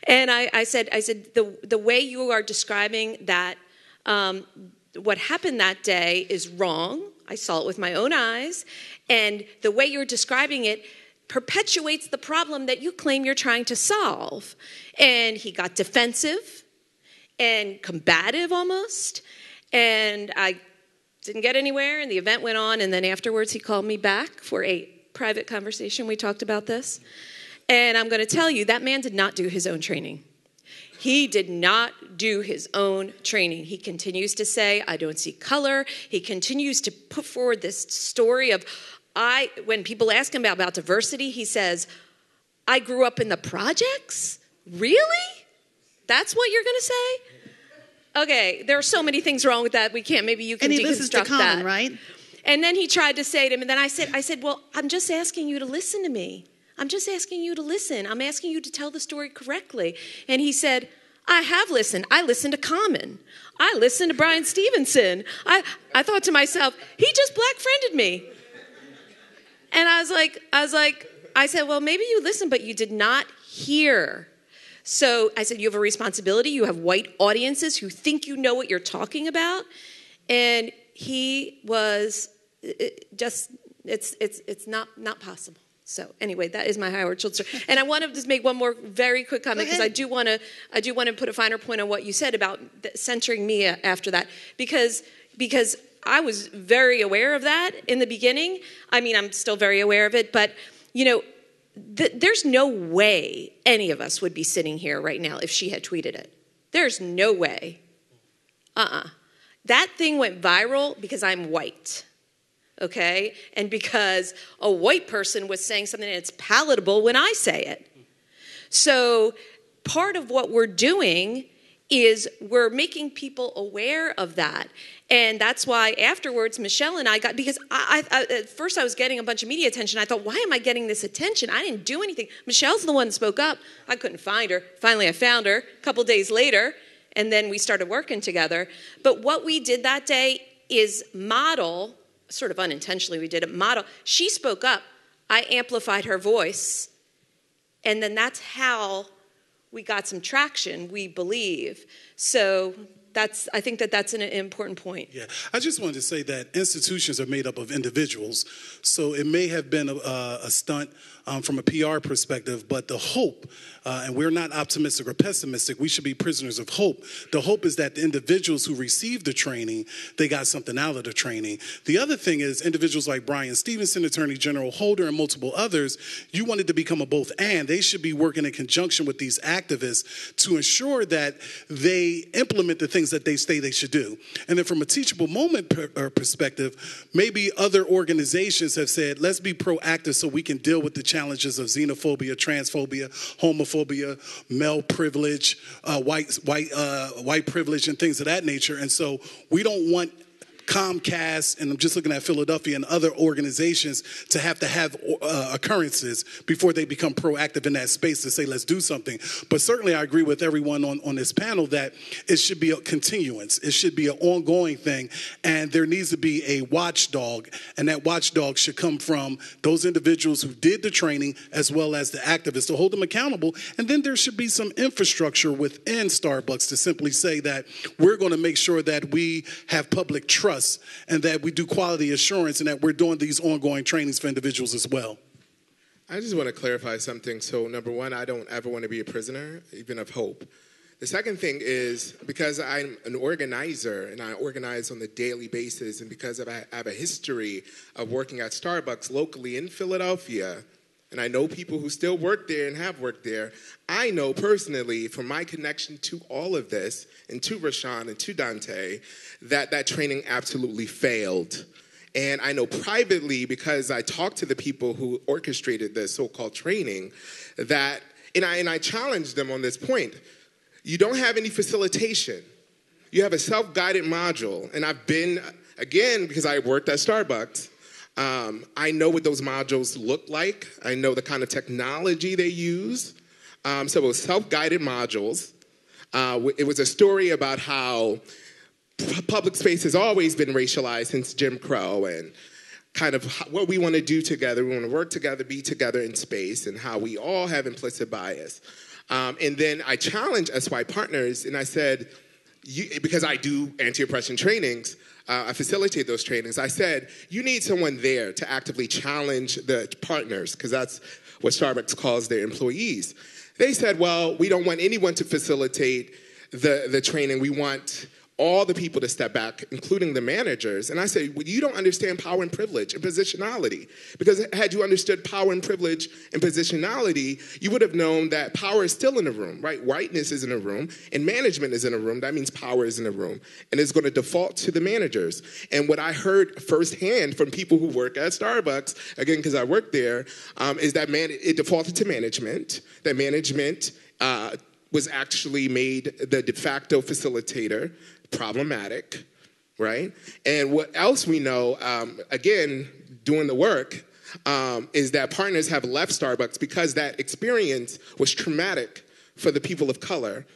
And I said, the way you are describing that, what happened that day is wrong. I saw it with my own eyes. And the way you're describing it perpetuates the problem that you claim you're trying to solve. And he got defensive and combative almost. And I didn't get anywhere, and the event went on. And then afterwards, he called me back for a private conversation. We talked about this. And I'm going to tell you, that man did not do his own training. He did not do his own training. He continues to say, I don't see color. He continues to put forward this story of, when people ask him about diversity, he says, I grew up in the projects? Really? That's what you're going to say? Okay, there are so many things wrong with that. We can't, maybe you can deconstruct that. And he listens to Colin, right? And then he tried to say to him, and then I said, well, I'm just asking you to listen to me. I'm just asking you to listen. I'm asking you to tell the story correctly. And he said, I have listened. I listened to Common. I listened to Brian Stevenson. I thought to myself, he just black-friended me. And I said, well, maybe you listened, but you did not hear. So I said, you have a responsibility. You have white audiences who think you know what you're talking about. And he was it's not possible. So anyway, that is my Howard Schultz story. And I want to just make one more very quick comment, because I do want to put a finer point on what you said about censoring me after that, because I was very aware of that in the beginning. I mean, I'm still very aware of it, but there's no way any of us would be sitting here right now if she had tweeted it. There's no way. That thing went viral because I'm white. Okay? And because a white person was saying something that's palatable when I say it. So part of what we're doing is we're making people aware of that. And that's why afterwards, Michelle and I got, because I at first I was getting a bunch of media attention. I thought, why am I getting this attention? I didn't do anything. Michelle's the one that spoke up. I couldn't find her. Finally, I found her a couple days later, and then we started working together. But what we did that day is model, sort of unintentionally we did it, model. She spoke up. I amplified her voice. And then that's how we got some traction, we believe. So I think that's an important point. Yeah, I just wanted to say that institutions are made up of individuals. So it may have been a stunt from a PR perspective, but the hope, and we're not optimistic or pessimistic, we should be prisoners of hope. The hope is that the individuals who received the training, they got something out of the training. The other thing is individuals like Brian Stevenson, Attorney General Holder, and multiple others, you wanted to become a both and. They should be working in conjunction with these activists to ensure that they implement the things that they say they should do. And then from a teachable moment perspective, maybe other organizations have said, let's be proactive so we can deal with the challenges of xenophobia, transphobia, homophobia, male privilege, white privilege, and things of that nature. And so we don't want Comcast, and I'm just looking at Philadelphia and other organizations, to have occurrences before they become proactive in that space to say, let's do something. But certainly I agree with everyone on this panel that it should be a continuance. It should be an ongoing thing, and there needs to be a watchdog, and that watchdog should come from those individuals who did the training as well as the activists to hold them accountable. And then there should be some infrastructure within Starbucks to simply say that we're going to make sure that we have public trust and that we do quality assurance and that we're doing these ongoing trainings for individuals as well. I just want to clarify something. So number one, I don't ever want to be a prisoner, even of hope. The second thing is, because I'm an organizer and I organize on a daily basis, and because I have a history of working at Starbucks locally in Philadelphia, and I know people who still work there and have worked there, I know personally from my connection to all of this, and to Rashawn and to Dante, that training absolutely failed. And I know privately, because I talked to the people who orchestrated the so-called training, that, and I challenged them on this point, you don't have any facilitation. You have a self-guided module. And I've been, again, because I worked at Starbucks, I know what those modules look like. I know the kind of technology they use. So it was self-guided modules. It was a story about how public space has always been racialized since Jim Crow, and kind of what we want to do together. We want to work together, be together in space, and how we all have implicit bias. And then I challenged SY partners, and I said, because I do anti-oppression trainings, I facilitate those trainings. I said, you need someone there to actively challenge the partners, because that's what Starbucks calls their employees. They said, well, we don't want anyone to facilitate the training. We want all the people to step back, including the managers. And I say, well, you don't understand power and privilege and positionality. Because had you understood power and privilege and positionality, you would have known that power is still in the room, right? Whiteness is in a room, and management is in a room. That means power is in a room. And it's going to default to the managers. And what I heard firsthand from people who work at Starbucks, again, because I worked there, is that it defaulted to management. That management was actually made the de facto facilitator. Problematic, right? And what else we know, again, doing the work, is that partners have left Starbucks because that experience was traumatic for the people of color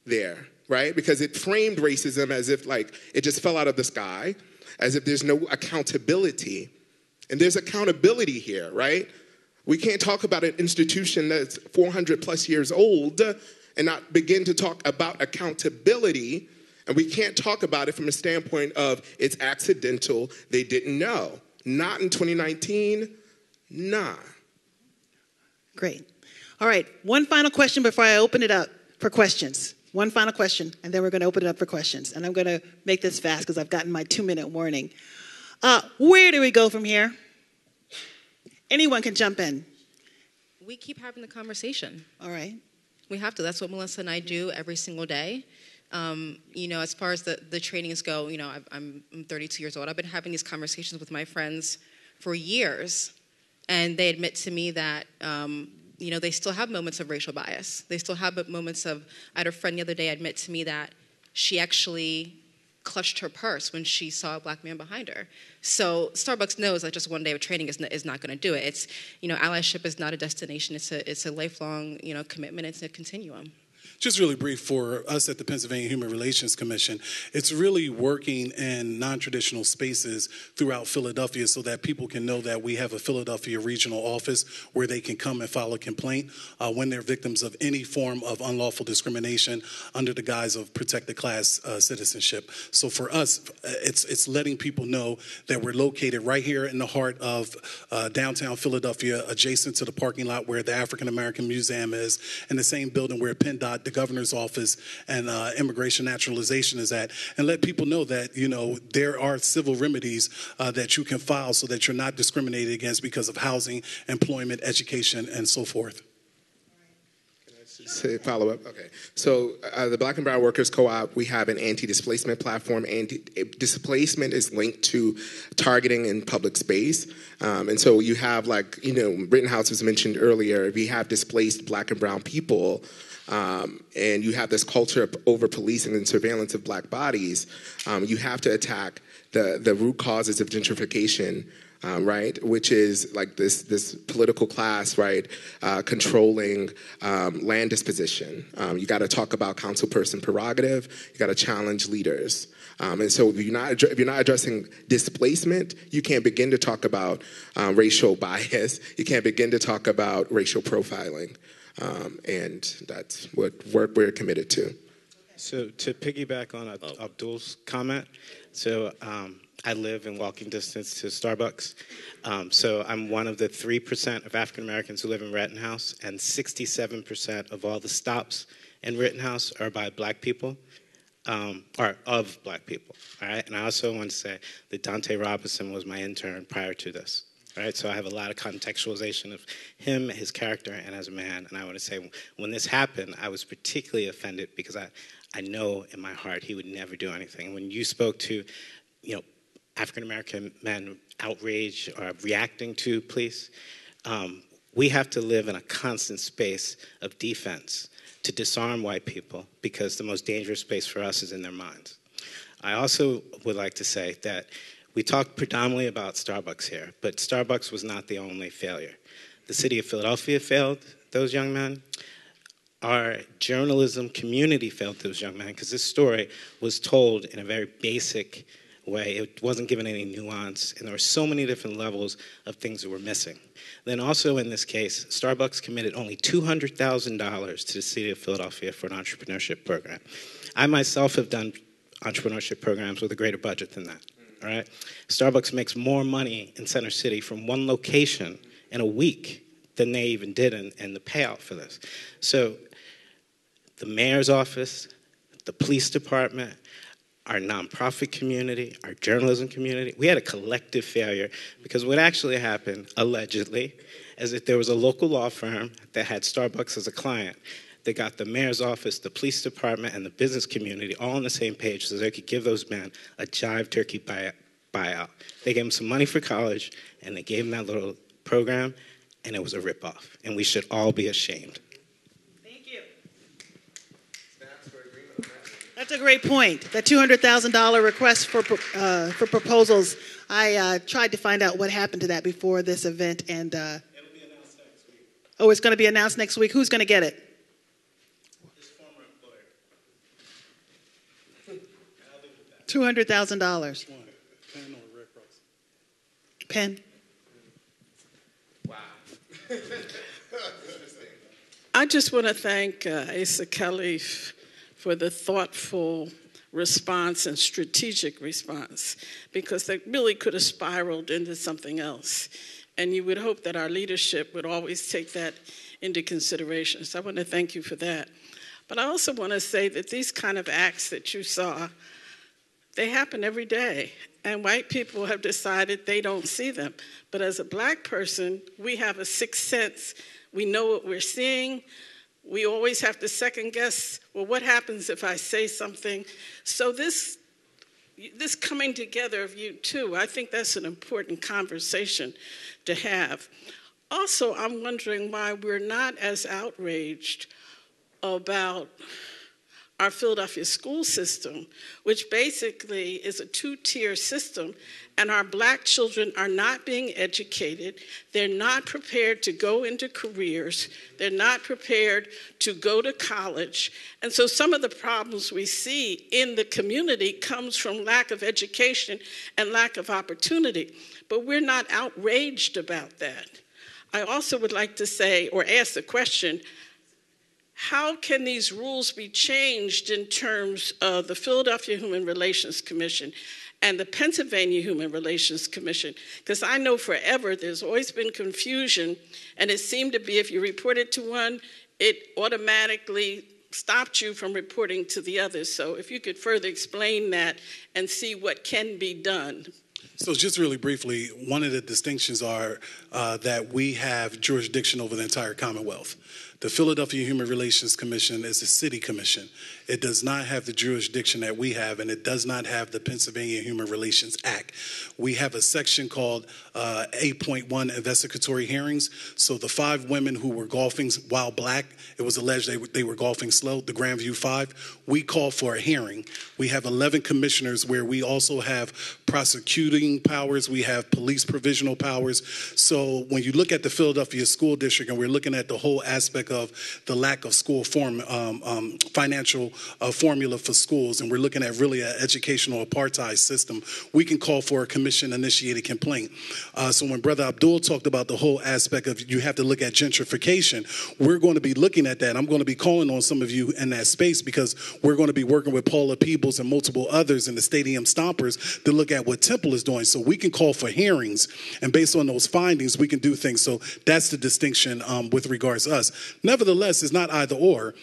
there, right? Because it framed racism as if like it just fell out of the sky, as if there's no accountability. And there's accountability here, right? We can't talk about an institution that's 400 plus years old and not begin to talk about accountability. And we can't talk about it from a standpoint of it's accidental, they didn't know. Not in 2019, nah. Great. All right, one final question before I open it up for questions. One final question, and then we're going to open it up for questions. And I'm going to make this fast because I've gotten my 2-minute warning. Where do we go from here? Anyone can jump in. We keep having the conversation. All right. We have to. That's what Melissa and I do every single day. As far as the trainings go, I'm 32 years old. I've been having these conversations with my friends for years, and they admit to me that, they still have moments of racial bias. They still have moments of, I had a friend the other day admit to me that she actually clutched her purse when she saw a black man behind her. So Starbucks knows that just one day of training is not going to do it. It's, allyship is not a destination. It's a lifelong, commitment. It's a continuum. Just really brief for us at the Pennsylvania Human Relations Commission, it's really working in non-traditional spaces throughout Philadelphia so that people can know that we have a Philadelphia regional office where they can come and file a complaint when they're victims of any form of unlawful discrimination under the guise of protected class citizenship. So for us, it's letting people know that we're located right here in the heart of downtown Philadelphia, adjacent to the parking lot where the African American Museum is, in the same building where PennDOT, the governor's office, and immigration naturalization is at, and let people know that, there are civil remedies that you can file so that you're not discriminated against because of housing, employment, education, and so forth. Say follow up. Okay. So the Black and Brown Workers Co-op, we have an anti-displacement platform. Displacement is linked to targeting in public space. And so you have, Rittenhouse was mentioned earlier, we have displaced Black and Brown people, and you have this culture of over-policing and surveillance of Black bodies. You have to attack the root causes of gentrification, right, which is like this political class, right, controlling land disposition. You got to talk about councilperson prerogative. You got to challenge leaders. And so if you're not addressing displacement, you can't begin to talk about racial bias. You can't begin to talk about racial profiling. And that's what work we're committed to. So to piggyback on Abdul's comment, so I live in walking distance to Starbucks. So I'm one of the 3% of African Americans who live in Rittenhouse, and 67% of all the stops in Rittenhouse are by Black people, or of Black people. All right, and I also want to say that Dante Robinson was my intern prior to this. Right, so I have a lot of contextualization of him, his character, and as a man. And I want to say, when this happened, I was particularly offended because I know in my heart he would never do anything. When you spoke to, African-American men outraged or reacting to police, we have to live in a constant space of defense to disarm white people because the most dangerous space for us is in their minds. I also would like to say that we talked predominantly about Starbucks here, but Starbucks was not the only failure. The city of Philadelphia failed those young men. Our journalism community failed those young men because this story was told in a very basic way. It wasn't given any nuance, and there were so many different levels of things that were missing. Then also in this case, Starbucks committed only $200,000 to the city of Philadelphia for an entrepreneurship program. I myself have done entrepreneurship programs with a greater budget than that. All right? Starbucks makes more money in Center City from one location in a week than they even did in the payout for this. So the mayor's office, the police department, our nonprofit community, our journalism community, we had a collective failure because what actually happened, allegedly, is that there was a local law firm that had Starbucks as a client. They got the mayor's office, the police department, and the business community all on the same page so they could give those men a jive turkey buyout. They gave them some money for college, and they gave them that little program, and it was a ripoff. And we should all be ashamed. Thank you. That's a great point. That $200,000 request for proposals. I tried to find out what happened to that before this event, and It'll be announced next week. Oh, it's going to be announced next week. Who's going to get it? $200,000. Pen or Rick Ross? Pen. Wow. I just want to thank Asa Khalif for the thoughtful response and strategic response, because they really could have spiraled into something else. And you would hope that our leadership would always take that into consideration. So I want to thank you for that. But I also want to say that these kind of acts that you saw, they happen every day. And white people have decided they don't see them. But as a black person, we have a sixth sense. We know what we're seeing. We always have to second guess, well, what happens if I say something? So this coming together of you too, I think that's an important conversation to have. Also, I'm wondering why we're not as outraged about our Philadelphia school system, which basically is a two-tier system, and our black children are not being educated. They're not prepared to go into careers. They're not prepared to go to college. And so some of the problems we see in the community comes from lack of education and lack of opportunity. But we're not outraged about that. I also would like to say, or ask the question, how can these rules be changed in terms of the Philadelphia Human Relations Commission and the Pennsylvania Human Relations Commission? Because I know forever there's always been confusion, and it seemed to be if you reported to one, it automatically stopped you from reporting to the others. So if you could further explain that and see what can be done. So just really briefly, one of the distinctions are that we have jurisdiction over the entire Commonwealth. The Philadelphia Human Relations Commission is a city commission. It does not have the jurisdiction that we have, and it does not have the Pennsylvania Human Relations Act. We have a section called 8.1 investigatory hearings. So the 5 women who were golfing while black, it was alleged they were golfing slow, the Grandview 5, we called for a hearing. We have 11 commissioners where we also have prosecuting powers. We have police provisional powers. So when you look at the Philadelphia School District, and we're looking at the whole aspect of the lack of school financial formula for schools, and we're looking at really an educational apartheid system, we can call for a commission-initiated complaint. So when Brother Abdul talked about the whole aspect of you have to look at gentrification, we're going to be looking at that. I'm going to be calling on some of you in that space, because we're going to be working with Paula Peebles and multiple others in the Stadium Stompers to look at what Temple is doing. So we can call for hearings, and based on those findings, we can do things. So that's the distinction with regards to us. Nevertheless, it's not either or.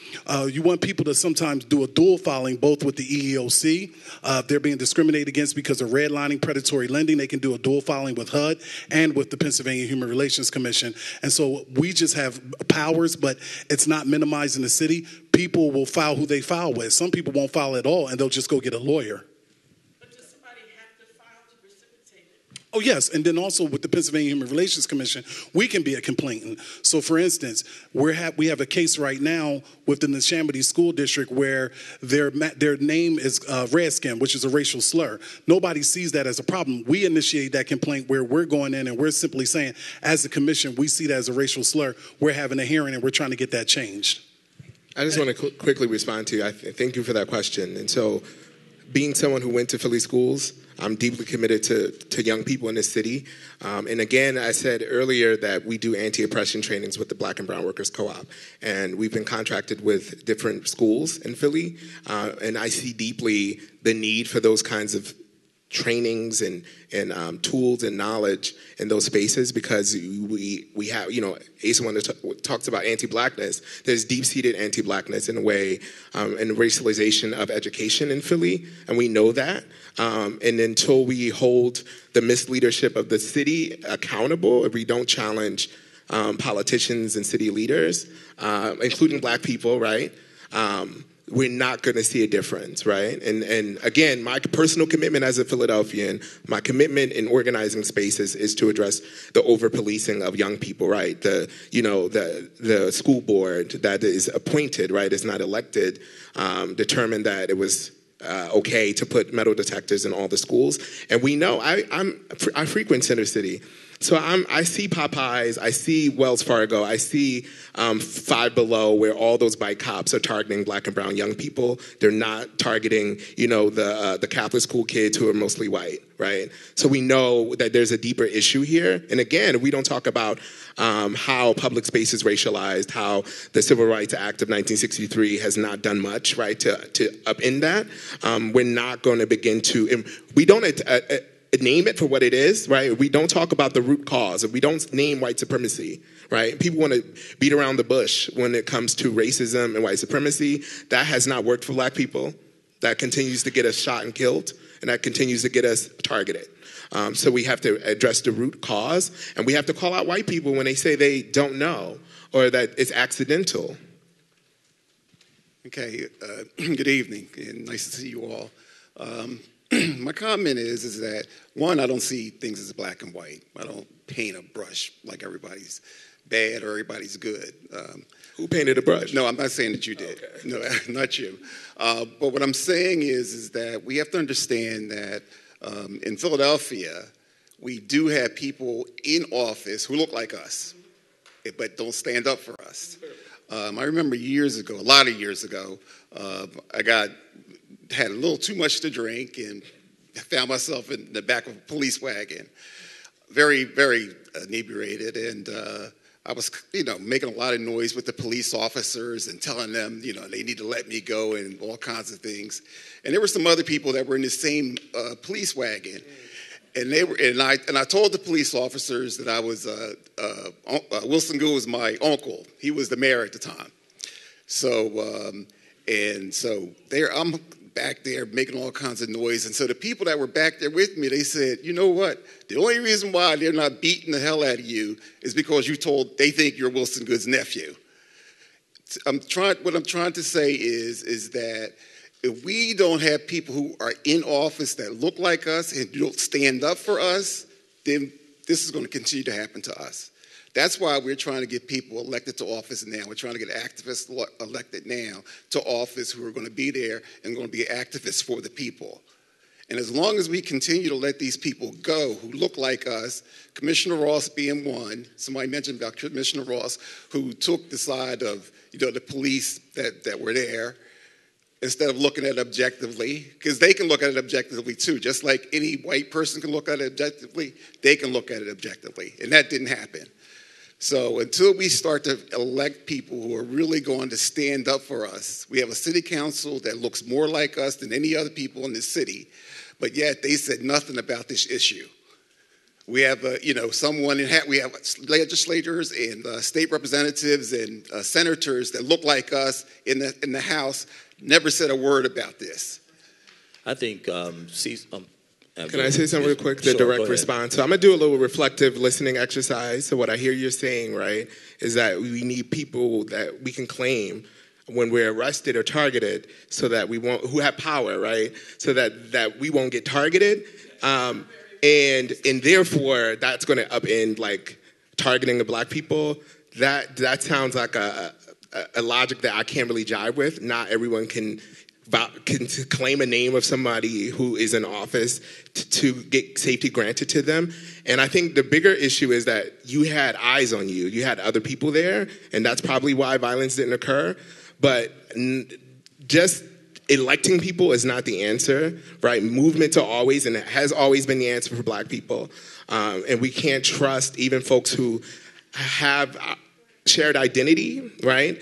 You want people to sometimes do a dual filing, both with the EEOC. They're being discriminated against because of redlining, predatory lending. They can do a dual filing with HUD and with the Pennsylvania Human Relations Commission. And so we just have powers, but it's not minimized in the city. People will file who they file with. Some people won't file at all, and they'll just go get a lawyer. Oh, yes, and then also with the Pennsylvania Human Relations Commission, we can be a complainant. So, for instance, we have a case right now within the Neshaminy School District where their name is Redskin, which is a racial slur. Nobody sees that as a problem. We initiate that complaint where we're going in and we're simply saying, as a commission, we see that as a racial slur. We're having a hearing and we're trying to get that changed. I just want to quickly respond to you. Thank you for that question. And so, being someone who went to Philly schools, I'm deeply committed to young people in this city. And again, I said earlier that we do anti-oppression trainings with the Black and Brown Workers Co-op. And we've been contracted with different schools in Philly. And I see deeply the need for those kinds of trainings and tools and knowledge in those spaces, because we have, Asa talks about anti-Blackness. There's deep-seated anti-Blackness in a way, and racialization of education in Philly, and we know that. And until we hold the misleadership of the city accountable, if we don't challenge politicians and city leaders, including Black people, right? We're not going to see a difference, right? And again, my personal commitment as a Philadelphian, my commitment in organizing spaces is to address the over-policing of young people, right? The school board that is appointed, right, is not elected, determined that it was okay to put metal detectors in all the schools. And we know, I frequent Center City. So I see Popeyes, I see Wells Fargo, I see Five Below, where all those bike cops are targeting black and brown young people. They're not targeting, the Catholic school kids who are mostly white, right? So we know that there's a deeper issue here. And again, we don't talk about how public space is racialized, how the Civil Rights Act of 1963 has not done much, right, to upend that. We're not going to begin to, we don't name it for what it is, right? We don't talk about the root cause. We don't name white supremacy, right? People want to beat around the bush when it comes to racism and white supremacy. That has not worked for black people. That continues to get us shot and killed, and that continues to get us targeted. So we have to address the root cause, and we have to call out white people when they say they don't know or that it's accidental. Okay, good evening, and nice to see you all. My comment is that, one, I don't see things as black and white. I don't paint a brush like everybody's bad or everybody's good. Who painted a brush? No, I'm not saying that you did. Okay. No, not you. But what I'm saying is that we have to understand that in Philadelphia, we do have people in office who look like us, but don't stand up for us. I remember years ago, a lot of years ago, I had a little too much to drink and found myself in the back of a police wagon, very, very inebriated, and I was, making a lot of noise with the police officers and telling them, they need to let me go and all kinds of things. And there were some other people that were in the same police wagon, and I told the police officers that I was Wilson Gould was my uncle. He was the mayor at the time. So I'm back there making all kinds of noise. And so the people that were back there with me, they said, you know what? The only reason why they're not beating the hell out of you is because they think you're Wilson Good's nephew. What I'm trying to say is that if we don't have people who are in office that look like us and don't stand up for us, then this is going to continue to happen to us. That's why we're trying to get people elected to office now. We're trying to get activists elected now to office who are going to be there and going to be activists for the people. And as long as we continue to let these people go who look like us, Commissioner Ross being one, somebody mentioned about Commissioner Ross, who took the side of the police that were there, instead of looking at it objectively, because they can look at it objectively too. Just like any white person can look at it objectively, they can look at it objectively. And that didn't happen. So until we start to elect people who are really going to stand up for us, we have a city council that looks more like us than any other people in the city, but yet they said nothing about this issue. We have, we have legislators and state representatives and senators that look like us in the House, never said a word about this. I think, can I say something real quick? The Sure, direct response. So I'm going to do a little reflective listening exercise. So what I hear you're saying, right, is that we need people that we can claim when we're arrested or targeted so that we won't, who have power, right, so that we won't get targeted. And therefore, that's going to upend, like, targeting the black people. That sounds like a logic that I can't really jive with. Not everyone can claim a name of somebody who is in office to get safety granted to them. And I think the bigger issue is that you had eyes on you. You had other people there, and that's probably why violence didn't occur. But just electing people is not the answer, right? Movements are always, and it has always been the answer for black people. And we can't trust even folks who have shared identity, right?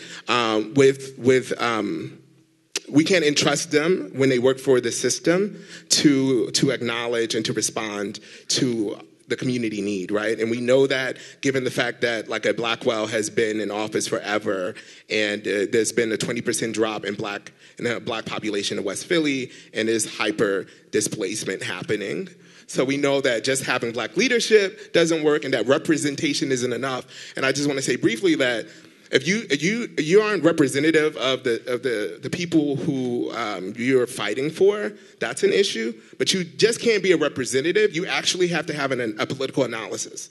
We can't entrust them when they work for the system to acknowledge and to respond to the community need, right? And we know that given the fact that, like, a Blackwell has been in office forever, and there's been a 20% drop in the black population in West Philly, and there's hyper displacement happening. So we know that just having black leadership doesn't work, and that representation isn't enough. And I just want to say briefly that if you aren't representative of the people who you're fighting for, that's an issue. But you just can't be a representative. You actually have to have a political analysis.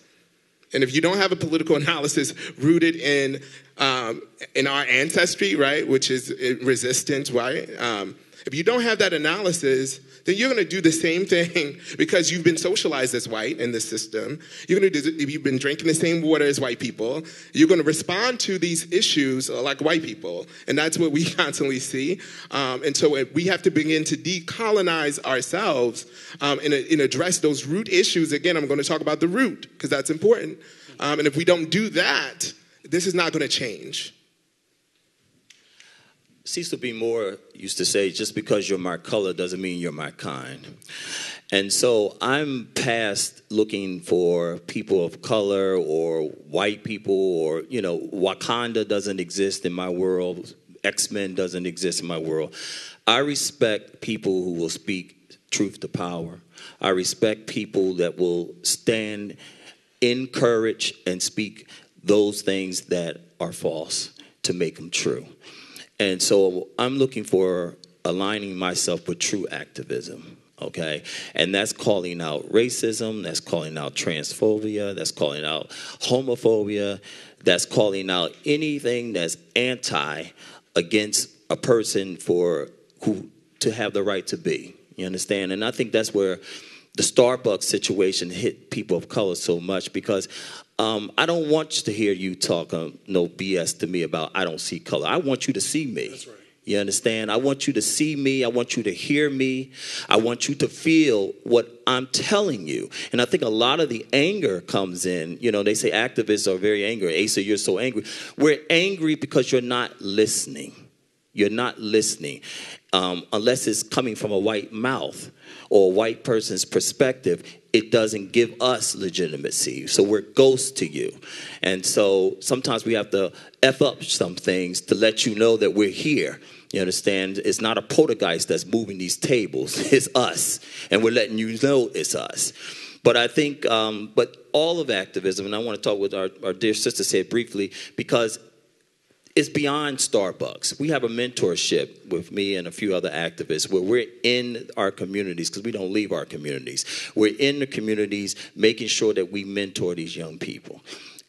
And if you don't have a political analysis rooted in our ancestry, right, which is resistance, right, If you don't have that analysis, then you're going to do the same thing because you've been socialized as white in the system. You're going to do, if you've been drinking the same water as white people, you're going to respond to these issues like white people. And that's what we constantly see. And so we have to begin to decolonize ourselves and address those root issues. Again, I'm going to talk about the root because that's important. And if we don't do that, this is not going to change. Cecil B. Moore used to say, just because you're my color doesn't mean you're my kind. And so I'm past looking for people of color or white people or, Wakanda doesn't exist in my world. X-Men doesn't exist in my world. I respect people who will speak truth to power. I respect people that will stand in courage and speak those things that are false to make them true. And so I'm looking for aligning myself with true activism, okay? And that's calling out racism, that's calling out transphobia, that's calling out homophobia, that's calling out anything that's anti against a person to have the right to be. You understand? And I think that's where the Starbucks situation hit people of color so much because I don't want to hear you talk no BS to me about I don't see color. I want you to see me. That's right. You understand? I want you to see me. I want you to hear me. I want you to feel what I'm telling you. And I think a lot of the anger comes in. They say activists are very angry. Asa, you're so angry. We're angry because you're not listening. You're not listening unless it's coming from a white mouth or a white person's perspective. It doesn't give us legitimacy. So we're ghosts to you. And so sometimes we have to F up some things to let you know that we're here. You understand? It's not a poltergeist that's moving these tables. It's us. And we're letting you know it's us. But I think, but all of activism, and I want to talk with our dear sister said briefly, because it's beyond Starbucks. We have a mentorship with me and a few other activists where we're in our communities because we don't leave our communities. We're in the communities making sure that we mentor these young people.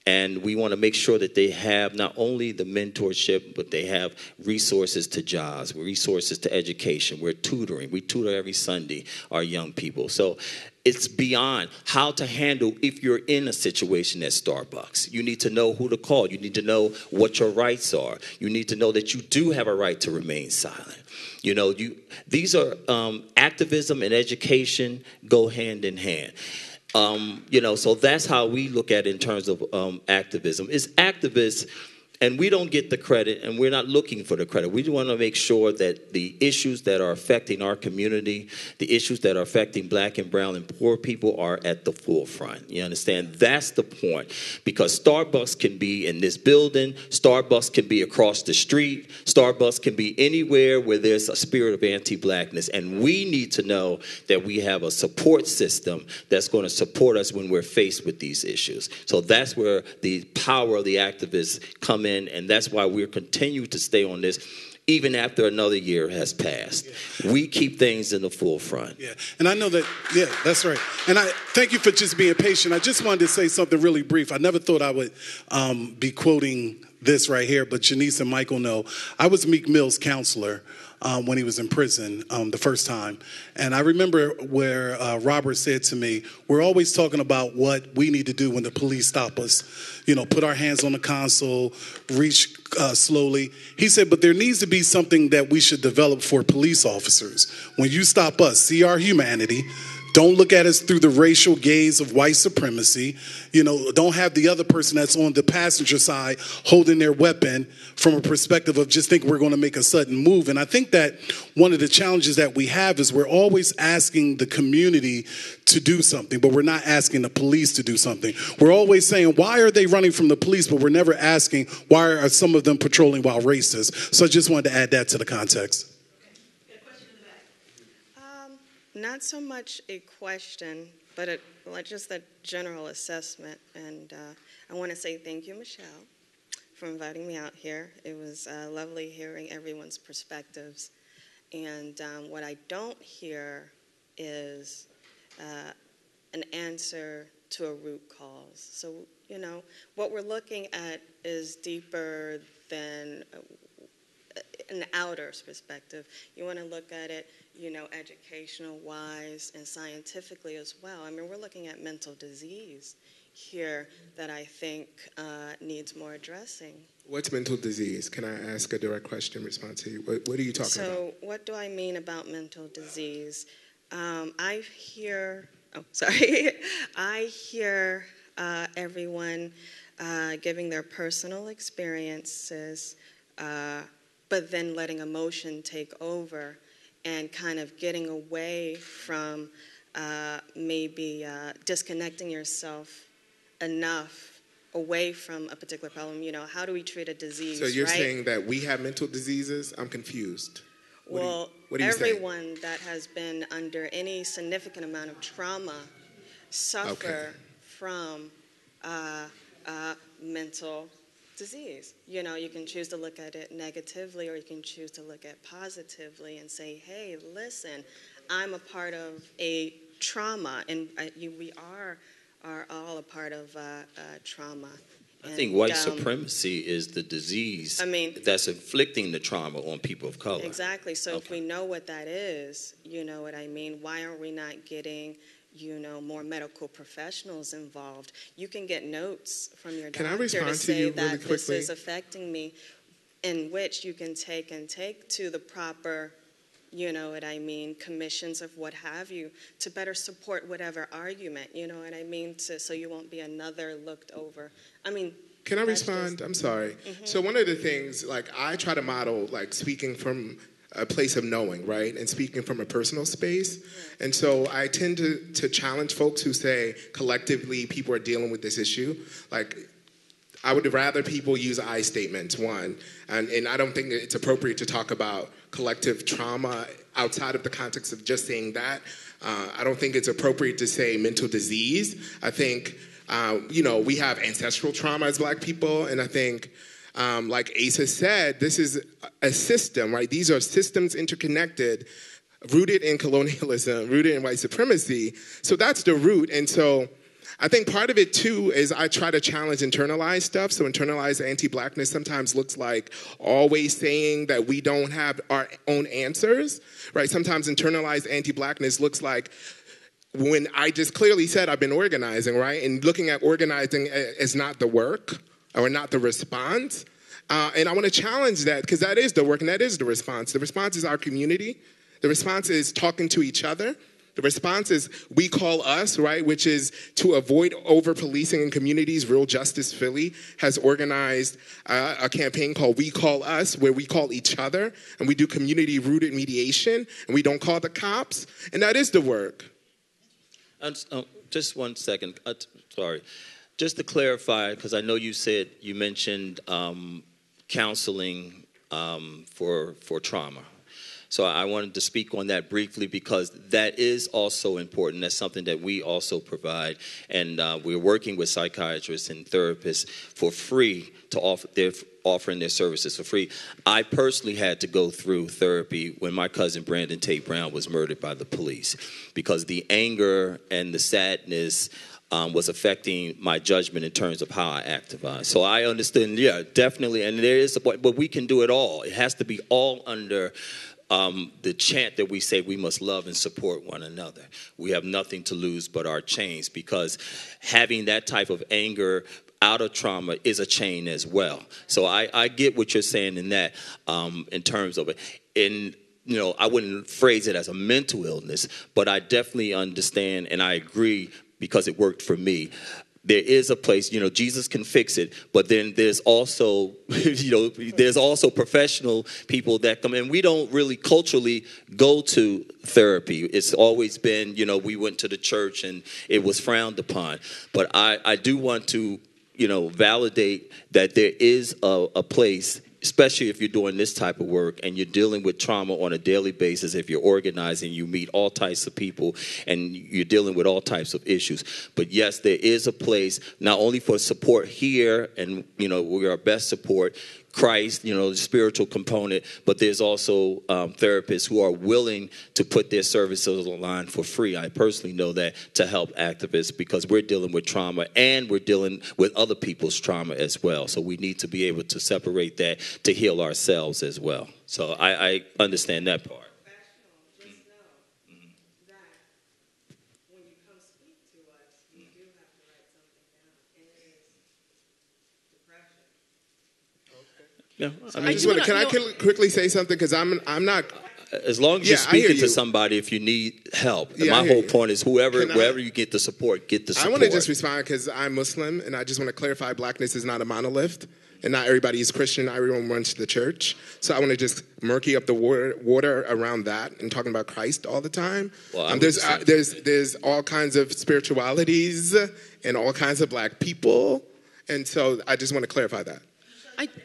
And we want to make sure that they have not only the mentorship, but they have resources to jobs, resources to education. We're tutoring. We tutor every Sunday our young people. So it's beyond how to handle if you're in a situation at Starbucks. You need to know who to call. You need to know what your rights are. You need to know that you do have a right to remain silent. These are activism and education go hand in hand. So that's how we look at it in terms of activism. It's activists, and we don't get the credit, and we're not looking for the credit. We want to make sure that the issues that are affecting our community, the issues that are affecting black and brown and poor people are at the forefront. You understand? That's the point. Because Starbucks can be in this building. Starbucks can be across the street. Starbucks can be anywhere where there's a spirit of anti-blackness. And we need to know that we have a support system that's going to support us when we're faced with these issues. So that's where the power of the activists come in. And that's why we're continue to stay on this even after another year has passed. Yeah. We keep things in the forefront. Yeah, and I know that, yeah, that's right. And I thank you for just being patient. I just wanted to say something really brief. I never thought I would be quoting this right here, but Jenice and Michael know. I was Meek Mill's counselor when he was in prison the first time. And I remember where Robert said to me, we're always talking about what we need to do when the police stop us. Put our hands on the console, reach slowly. He said, but there needs to be something that we should develop for police officers. When you stop us, see our humanity. Don't look at us through the racial gaze of white supremacy. Don't have the other person that's on the passenger side holding their weapon from a perspective of just think we're going to make a sudden move. And I think that one of the challenges that we have is we're always asking the community to do something, but we're not asking the police to do something. We're always saying, why are they running from the police? But we're never asking, why are some of them patrolling while racist? So I just wanted to add that to the context. Not so much a question, but just a general assessment. And I want to say thank you, Michelle, for inviting me out here. It was lovely hearing everyone's perspectives. And what I don't hear is an answer to a root cause. So, what we're looking at is deeper than an outer perspective. You want to look at it, educational-wise and scientifically as well. I mean, we're looking at mental disease here that I think needs more addressing. What's mental disease? Can I ask a direct question in response to you? What are you talking about? So what do I mean about mental disease? I hear everyone giving their personal experiences, but then letting emotion take over and kind of getting away from maybe disconnecting yourself enough away from a particular problem. How do we treat a disease? So you're saying that we have mental diseases? I'm confused. Well, what are you everyone saying? that has been under any significant amount of trauma suffer from mental disease. You can choose to look at it negatively, or you can choose to look at it positively and say, hey, listen, I'm a part of a trauma, and we are all a part of trauma. I think white supremacy is the disease that's inflicting the trauma on people of color. Exactly. So if we know what that is, you know what I mean, why aren't we not getting more medical professionals involved? You can get notes from your doctor to say that this is affecting me, in which you can take to the proper, commissions of what have you, to better support whatever argument, so you won't be another looked over. Can I respond? I'm sorry. Mm-hmm. So one of the things, I try to model, speaking from a place of knowing, right? And speaking from a personal space. Mm-hmm. And so I tend to challenge folks who say, collectively, people are dealing with this issue. I would rather people use I statements, one. And I don't think that it's appropriate to talk about collective trauma outside of the context of just saying that. I don't think it's appropriate to say mental disease. I think, we have ancestral trauma as Black people. And I think, like Asa said, this is a system, right? These are systems interconnected, rooted in colonialism, rooted in white supremacy. So that's the root. And so I think part of it, too, is I try to challenge internalized stuff. So internalized anti-Blackness sometimes looks like always saying that we don't have our own answers, right? Sometimes internalized anti-Blackness looks like when I just clearly said I've been organizing, right? And looking at organizing as not the work or not the response. And I want to challenge that, because that is the work and that is the response. The response is our community. The response is talking to each other. The response is we call us, right, which is to avoid over-policing in communities. Real Justice Philly has organized a campaign called We Call Us, where we call each other, and we do community-rooted mediation, and we don't call the cops, and that is the work. Just 1 second. Sorry. Just to clarify, because I know you mentioned counseling for trauma. So I wanted to speak on that briefly, because that is also important. That's something that we also provide. And we're working with psychiatrists and therapists for free to offer. They're offering their services for free. I personally had to go through therapy when my cousin Brandon Tate Brown was murdered by the police, because the anger and the sadness was affecting my judgment in terms of how I activate. So I understand, definitely. And there is a point, but we can do it all. It has to be all under the chant that we say we must love and support one another. We have nothing to lose but our chains, because having that type of anger out of trauma is a chain as well. So I get what you're saying in that, in terms of it. And, I wouldn't phrase it as a mental illness, but I definitely understand and I agree, because it worked for me. There is a place, Jesus can fix it, but then there's also, there's also professional people that come in. We don't really culturally go to therapy. It's always been, we went to the church and it was frowned upon. But I do want to, validate that there is a place, especially if you're doing this type of work and you're dealing with trauma on a daily basis. If you're organizing, you meet all types of people and you're dealing with all types of issues. But yes, there is a place not only for support here, and we're our best support. Christ, the spiritual component, but there's also therapists who are willing to put their services online for free. I personally know that, to help activists, because we're dealing with trauma and we're dealing with other people's trauma as well. So we need to be able to separate that to heal ourselves as well. So I understand that part. Yeah, can I quickly say something? Because I'm not. As long as you're speaking to somebody, if you need help. And my whole point is wherever you get the support, get the support. I want to just respond because I'm Muslim, and I just want to clarify blackness is not a monolith, and not everybody is Christian. Not everyone runs to the church. So I want to just murky up the water around that and talking about Christ all the time. Well, there's all kinds of spiritualities and all kinds of black people, and so I just want to clarify that.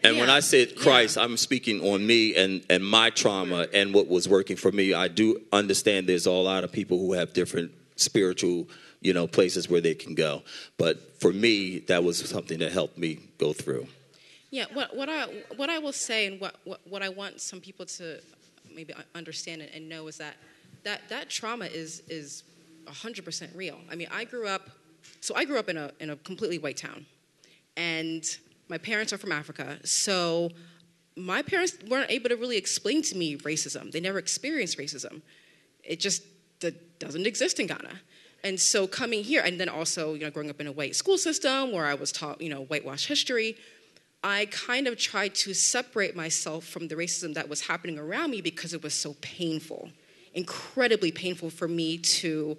When I said Christ, I'm speaking on me and my trauma and what was working for me. I do understand there's a lot of people who have different spiritual, places where they can go. But for me, that was something that helped me go through. Yeah, what I will say, and what I want some people to maybe understand and know is that trauma is 100% real. I mean, I grew up in a completely white town, and my parents are from Africa, so my parents weren't able to really explain to me racism. They never experienced racism. It just doesn't exist in Ghana. And so coming here, and then also, growing up in a white school system where I was taught, whitewash history, I kind of tried to separate myself from the racism that was happening around me because it was so painful, incredibly painful for me to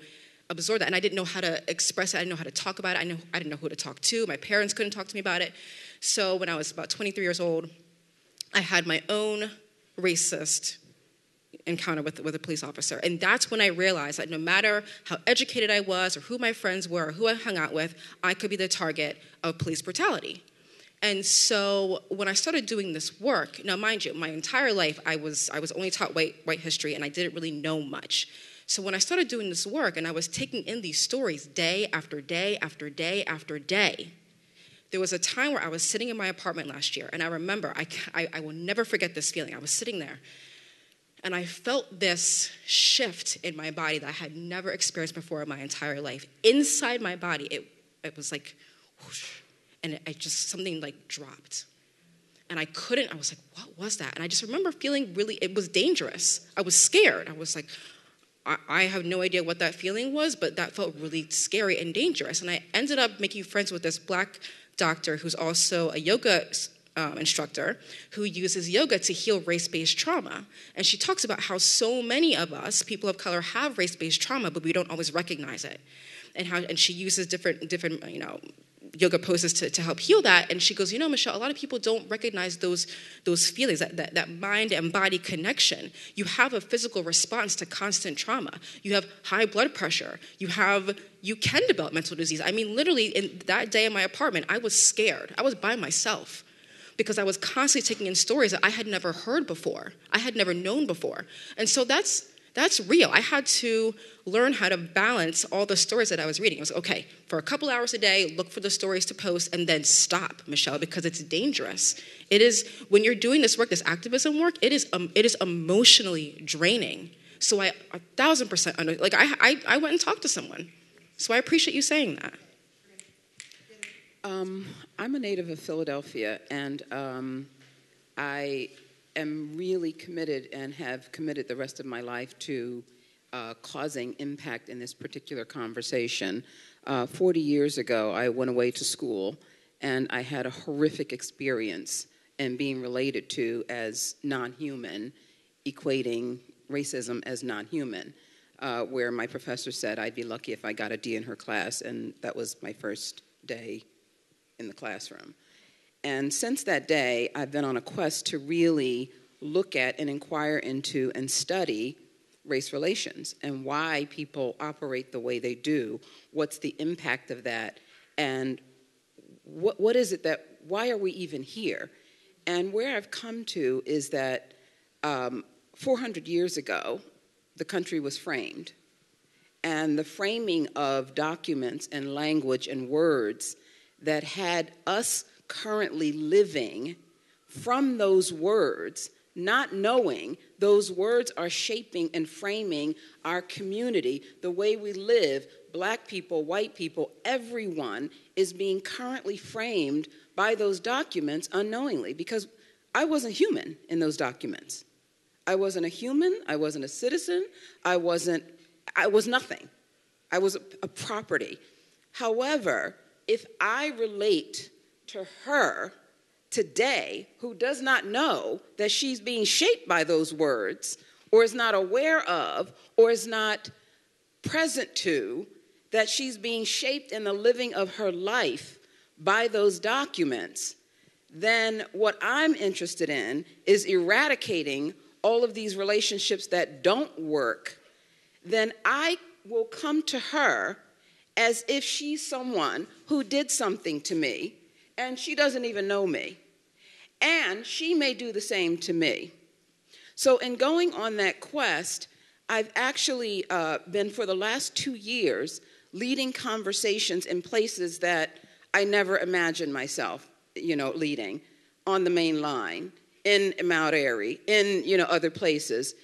absorb that. And I didn't know how to express it. I didn't know how to talk about it. I didn't know who to talk to. My parents couldn't talk to me about it. So when I was about 23 years old, I had my own racist encounter with a police officer. And that's when I realized that no matter how educated I was or who my friends were or who I hung out with, I could be the target of police brutality. And so when I started doing this work, now mind you, my entire life I was only taught white history and I didn't really know much. So when I started doing this work and I was taking in these stories day after day after day after day, there was a time where I was sitting in my apartment last year, and I remember, I will never forget this feeling. I was sitting there, and I felt this shift in my body that I had never experienced before in my entire life. Inside my body, it was like, whoosh, and something like dropped. And I was like, what was that? And I just remember feeling it was dangerous. I was scared. I was like, I have no idea what that feeling was, but that felt really scary and dangerous. And I ended up making friends with this black doctor who's also a yoga instructor who uses yoga to heal race-based trauma. And she talks about how so many of us, people of color, have race-based trauma, but we don't always recognize it. And she uses different yoga poses to help heal that. And she goes, Michelle, a lot of people don't recognize those feelings, that mind and body connection. You have a physical response to constant trauma. You have high blood pressure. You can develop mental disease. I mean, literally, in that day in my apartment, I was scared. I was by myself because I was constantly taking in stories that I had never heard before. I had never known before. And so that's real. I had to learn how to balance all the stories that I was reading. I was like, okay, for a couple hours a day, look for the stories to post and then stop, Michelle, because it's dangerous. It is, when you're doing this work, this activism work, it is emotionally draining. So I 1,000% I went and talked to someone. So I appreciate you saying that. I'm a native of Philadelphia, and I am really committed and have committed the rest of my life to causing impact in this particular conversation. 40 years ago, I went away to school, and I had a horrific experience in being related to as non-human, equating racism as non-human, where my professor said I'd be lucky if I got a D in her class, and that was my first day in the classroom. And since that day, I've been on a quest to really look at and inquire into and study race relations and why people operate the way they do, what's the impact of that, and what is it why are we even here? And where I've come to is that 400 years ago, the country was framed. And the framing of documents and language and words that had us currently living from those words, not knowing those words are shaping and framing our community, the way we live, black people, white people, everyone is being currently framed by those documents unknowingly, because I wasn't human in those documents. I wasn't a human, I wasn't a citizen, I was nothing. I was a property. However, if I relate to her today, who does not know that she's being shaped by those words, or is not aware of, or is not present to, that she's being shaped in the living of her life by those documents, then what I'm interested in is eradicating all of these relationships that don't work. Then I will come to her as if she's someone who did something to me, and she doesn't even know me. And she may do the same to me. So in going on that quest, I've actually been, for the last 2 years, leading conversations in places that I never imagined myself, leading, on the main line, in Mount Airy, in, other places,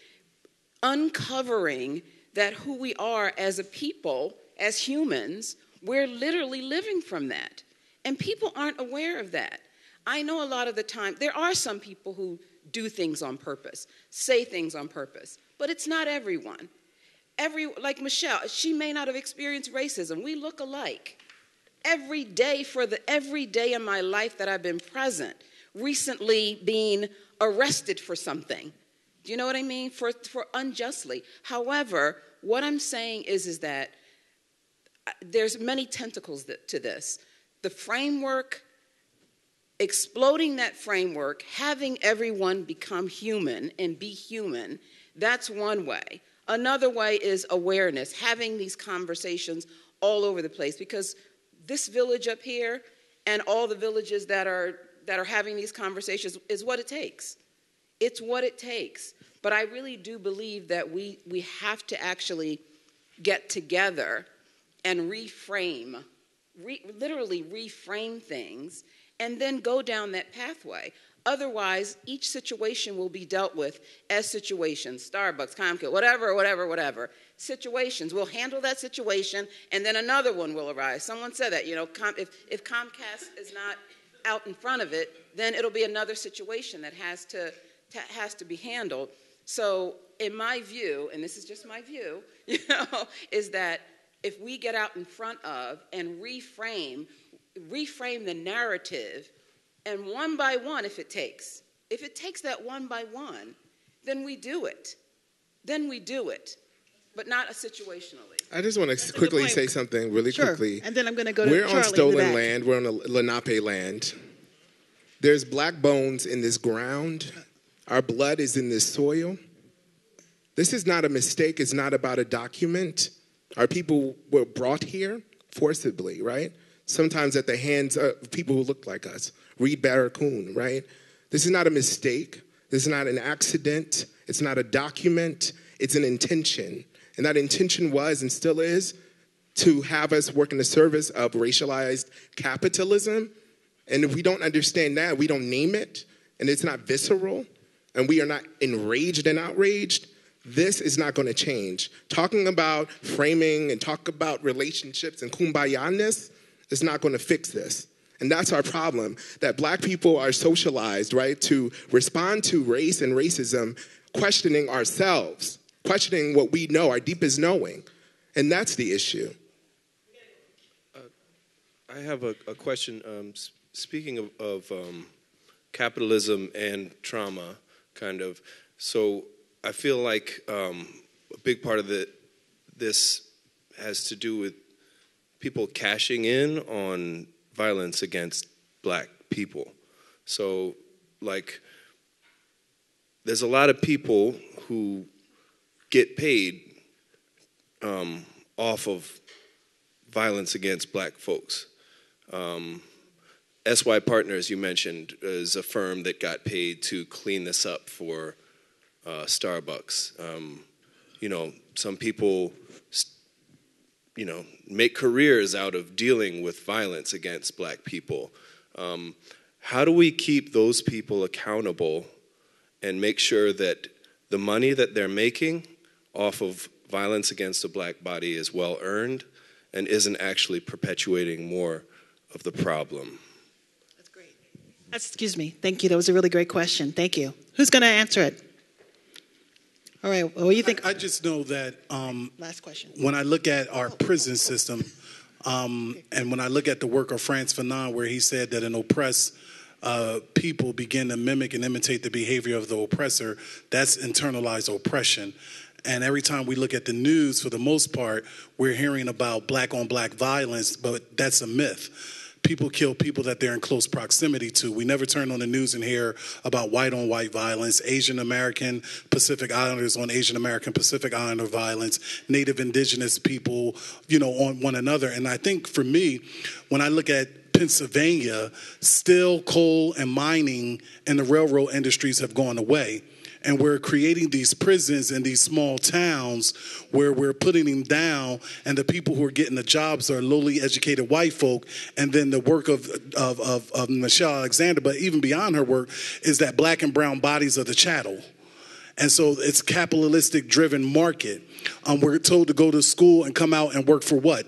uncovering that who we are as a people, as humans, we're literally living from that. And people aren't aware of that. I know a lot of the time, there are some people who do things on purpose, say things on purpose, but it's not everyone. Like Michelle, she may not have experienced racism. We look alike. Every day in my life that I've been present, recently being arrested for something. Do you know what I mean? For unjustly. However, what I'm saying is that there's many tentacles to this. The framework, exploding that framework, having everyone become human and be human, that's one way. Another way is awareness, having these conversations all over the place, because this village up here and all the villages that are having these conversations is what it takes. It's what it takes. But I really do believe that we have to actually get together and literally reframe things, and then go down that pathway. Otherwise, each situation will be dealt with as situations, Starbucks, Comcast, whatever. Situations. We'll handle that situation, and then another one will arise. Someone said that, if Comcast is not out in front of it, then it'll be another situation that has to be handled. So in my view, and this is just my view, is that if we get out in front of and reframe the narrative, and one by one, if it takes that one by one, then we do it. But not situationally. I just want to quickly say something really quickly. And then I'm going to go to We're Charlie on stolen land. We're on Lenape land. There's black bones in this ground. Our blood is in this soil. This is not a mistake. It's not about a document. Our people were brought here forcibly, right? Sometimes at the hands of people who look like us. Reed Barracoon, right? This is not a mistake. This is not an accident. It's not a document. It's an intention. And that intention was and still is to have us work in the service of racialized capitalism. And if we don't understand that, we don't name it, and it's not visceral, and we are not enraged and outraged, this is not going to change. Talking about framing and talk about relationships and kumbaya-ness is not going to fix this. And that's our problem, that black people are socialized, right, to respond to race and racism, questioning ourselves, questioning what we know, our deepest knowing. And that's the issue. I have a question. Speaking of capitalism and trauma, kind of, so I feel like a big part of this has to do with people cashing in on violence against black people. So, like, there's a lot of people who get paid off of violence against black folks. SY Partners, you mentioned, is a firm that got paid to clean this up for Starbucks. Some people, make careers out of dealing with violence against black people. how do we keep those people accountable and make sure that the money that they're making off of violence against the black body is well earned and isn't actually perpetuating more of the problem? That's great. Excuse me. Thank you. That was a really great question. Thank you. Who's going to answer it? All right. What do you think? I just know that Last question. when I look at our prison system, and when I look at the work of Frantz Fanon, where he said that an oppressed people begin to mimic and imitate the behavior of the oppressor, that's internalized oppression. And every time we look at the news, for the most part, we're hearing about black-on-black violence, but that's a myth. People kill people that they're in close proximity to. We never turn on the news and hear about white-on-white violence, Asian American Pacific Islanders on Asian American Pacific Islander violence, Native Indigenous people, on one another. And I think for me, when I look at Pennsylvania, steel, coal, and mining and the railroad industries have gone away. And we're creating these prisons in these small towns where we're putting them down, and the people who are getting the jobs are lowly educated white folk. And then the work of Michelle Alexander, but even beyond her work, is that black and brown bodies are the chattel. And so it's capitalistic driven market. We're told to go to school and come out and work for what?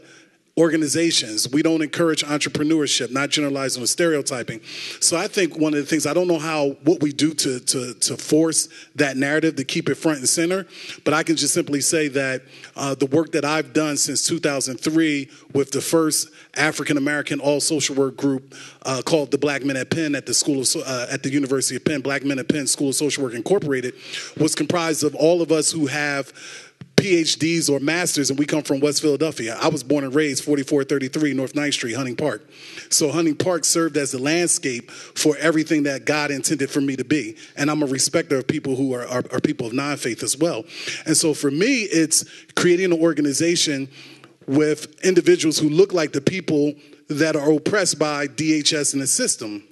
Organizations. We don't encourage entrepreneurship, not generalizing or stereotyping. So I think one of the things, I don't know what we do to force that narrative to keep it front and center, but I can just simply say that the work that I've done since 2003 with the first African-American all-social work group called the Black Men at Penn at the University of Penn, Black Men at Penn School of Social Work Incorporated, was comprised of all of us who have PhDs or masters, and we come from West Philadelphia. I was born and raised 4433 North 9th Street, Hunting Park. So Hunting Park served as the landscape for everything that God intended for me to be. And I'm a respecter of people who are people of non-faith as well. And so for me, it's creating an organization with individuals who look like the people that are oppressed by DHS and the system.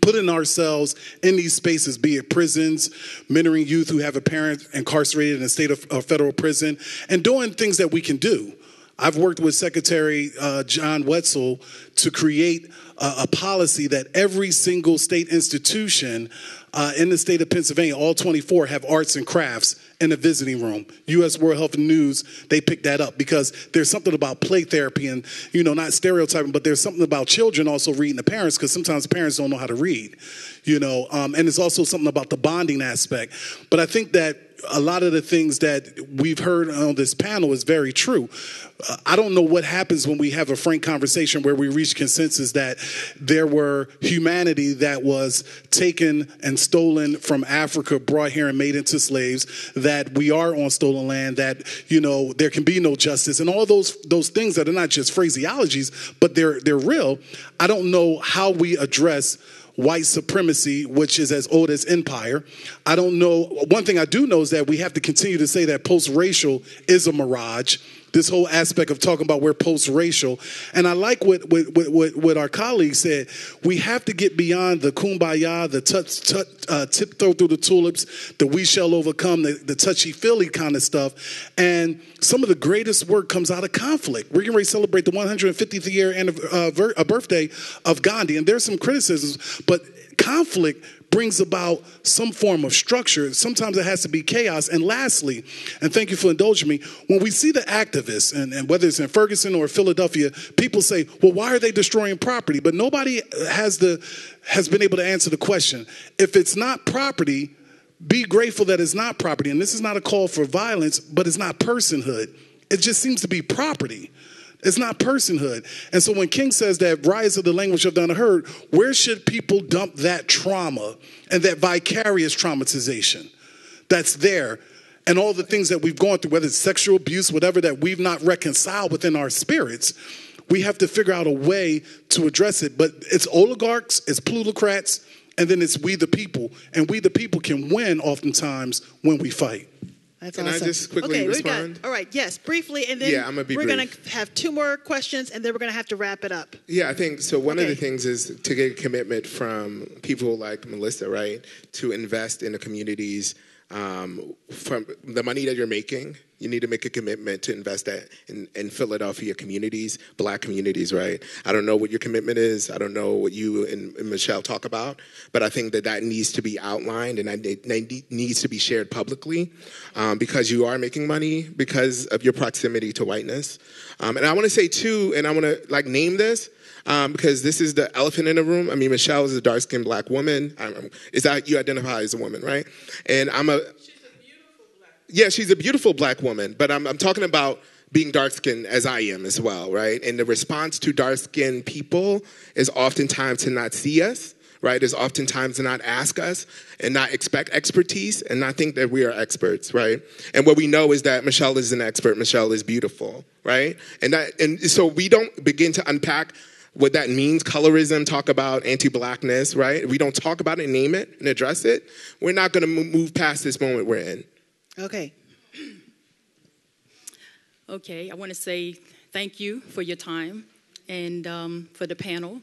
Putting ourselves in these spaces, be it prisons, mentoring youth who have a parent incarcerated in a state of federal prison, and doing things that we can do. I've worked with Secretary John Wetzel to create a policy that every single state institution in the state of Pennsylvania, all 24, have arts and crafts in the visiting room. U.S. World Health News, they picked that up because there's something about play therapy and, not stereotyping, but there's something about children also reading to parents because sometimes parents don't know how to read, and there's also something about the bonding aspect. But I think that a lot of the things that we've heard on this panel is very true. I don't know what happens when we have a frank conversation where we reach consensus that there were humanity that was taken and stolen from Africa, brought here and made into slaves, that we are on stolen land, that, there can be no justice, and all those things that are not just phraseologies, but they're real. I don't know how we address white supremacy, which is as old as empire. I don't know. One thing I do know is that we have to continue to say that post-racial is a mirage. This whole aspect of talking about we're post-racial. And I like what our colleague said. We have to get beyond the kumbaya, the tiptoe through the tulips, the we shall overcome, the touchy-feely kind of stuff. And some of the greatest work comes out of conflict. We're getting ready to celebrate the 150th year birthday of Gandhi. And there's some criticisms, but conflict brings about some form of structure. Sometimes it has to be chaos. And lastly, and thank you for indulging me, when we see the activists, and whether it's in Ferguson or Philadelphia, people say, well, why are they destroying property? But nobody has been able to answer the question. If it's not property, be grateful that it's not property. And this is not a call for violence, but it's not personhood. It just seems to be property. It's not personhood. And so when King says that rise of the language of the unheard, where should people dump that trauma and that vicarious traumatization that's there and all the things that we've gone through, whether it's sexual abuse, whatever, that we've not reconciled within our spirits? We have to figure out a way to address it. But it's oligarchs, it's plutocrats, and then it's we the people. And we the people can win oftentimes when we fight. That's Can awesome. I just quickly respond? All right, yes, briefly, and then we're going to have two more questions, and then we're going to have to wrap it up. Yeah, I think so. One of the things is to get a commitment from people like Melissa, right, to invest in the communities from the money that you're making. You need to make a commitment to invest that in Philadelphia communities, black communities, right? I don't know what your commitment is. I don't know what you and Michelle talk about, but I think that needs to be outlined and that needs to be shared publicly because you are making money because of your proximity to whiteness. And I want to say, too, and I want to name this, because this is the elephant in the room. I mean, Michelle is a dark-skinned black woman. Is that you identify as a woman, right? And she's a beautiful black woman, but I'm talking about being dark-skinned as I am as well, right? And the response to dark-skinned people is oftentimes to not see us, right? Is oftentimes to not ask us and not expect expertise and not think that we are experts, right? And what we know is that Michelle is an expert. Michelle is beautiful, right? And so we don't begin to unpack what that means, colorism, talk about anti-blackness, right? We don't talk about it, name it, and address it. We're not going to move past this moment we're in. Okay. Okay, I want to say thank you for your time and for the panel.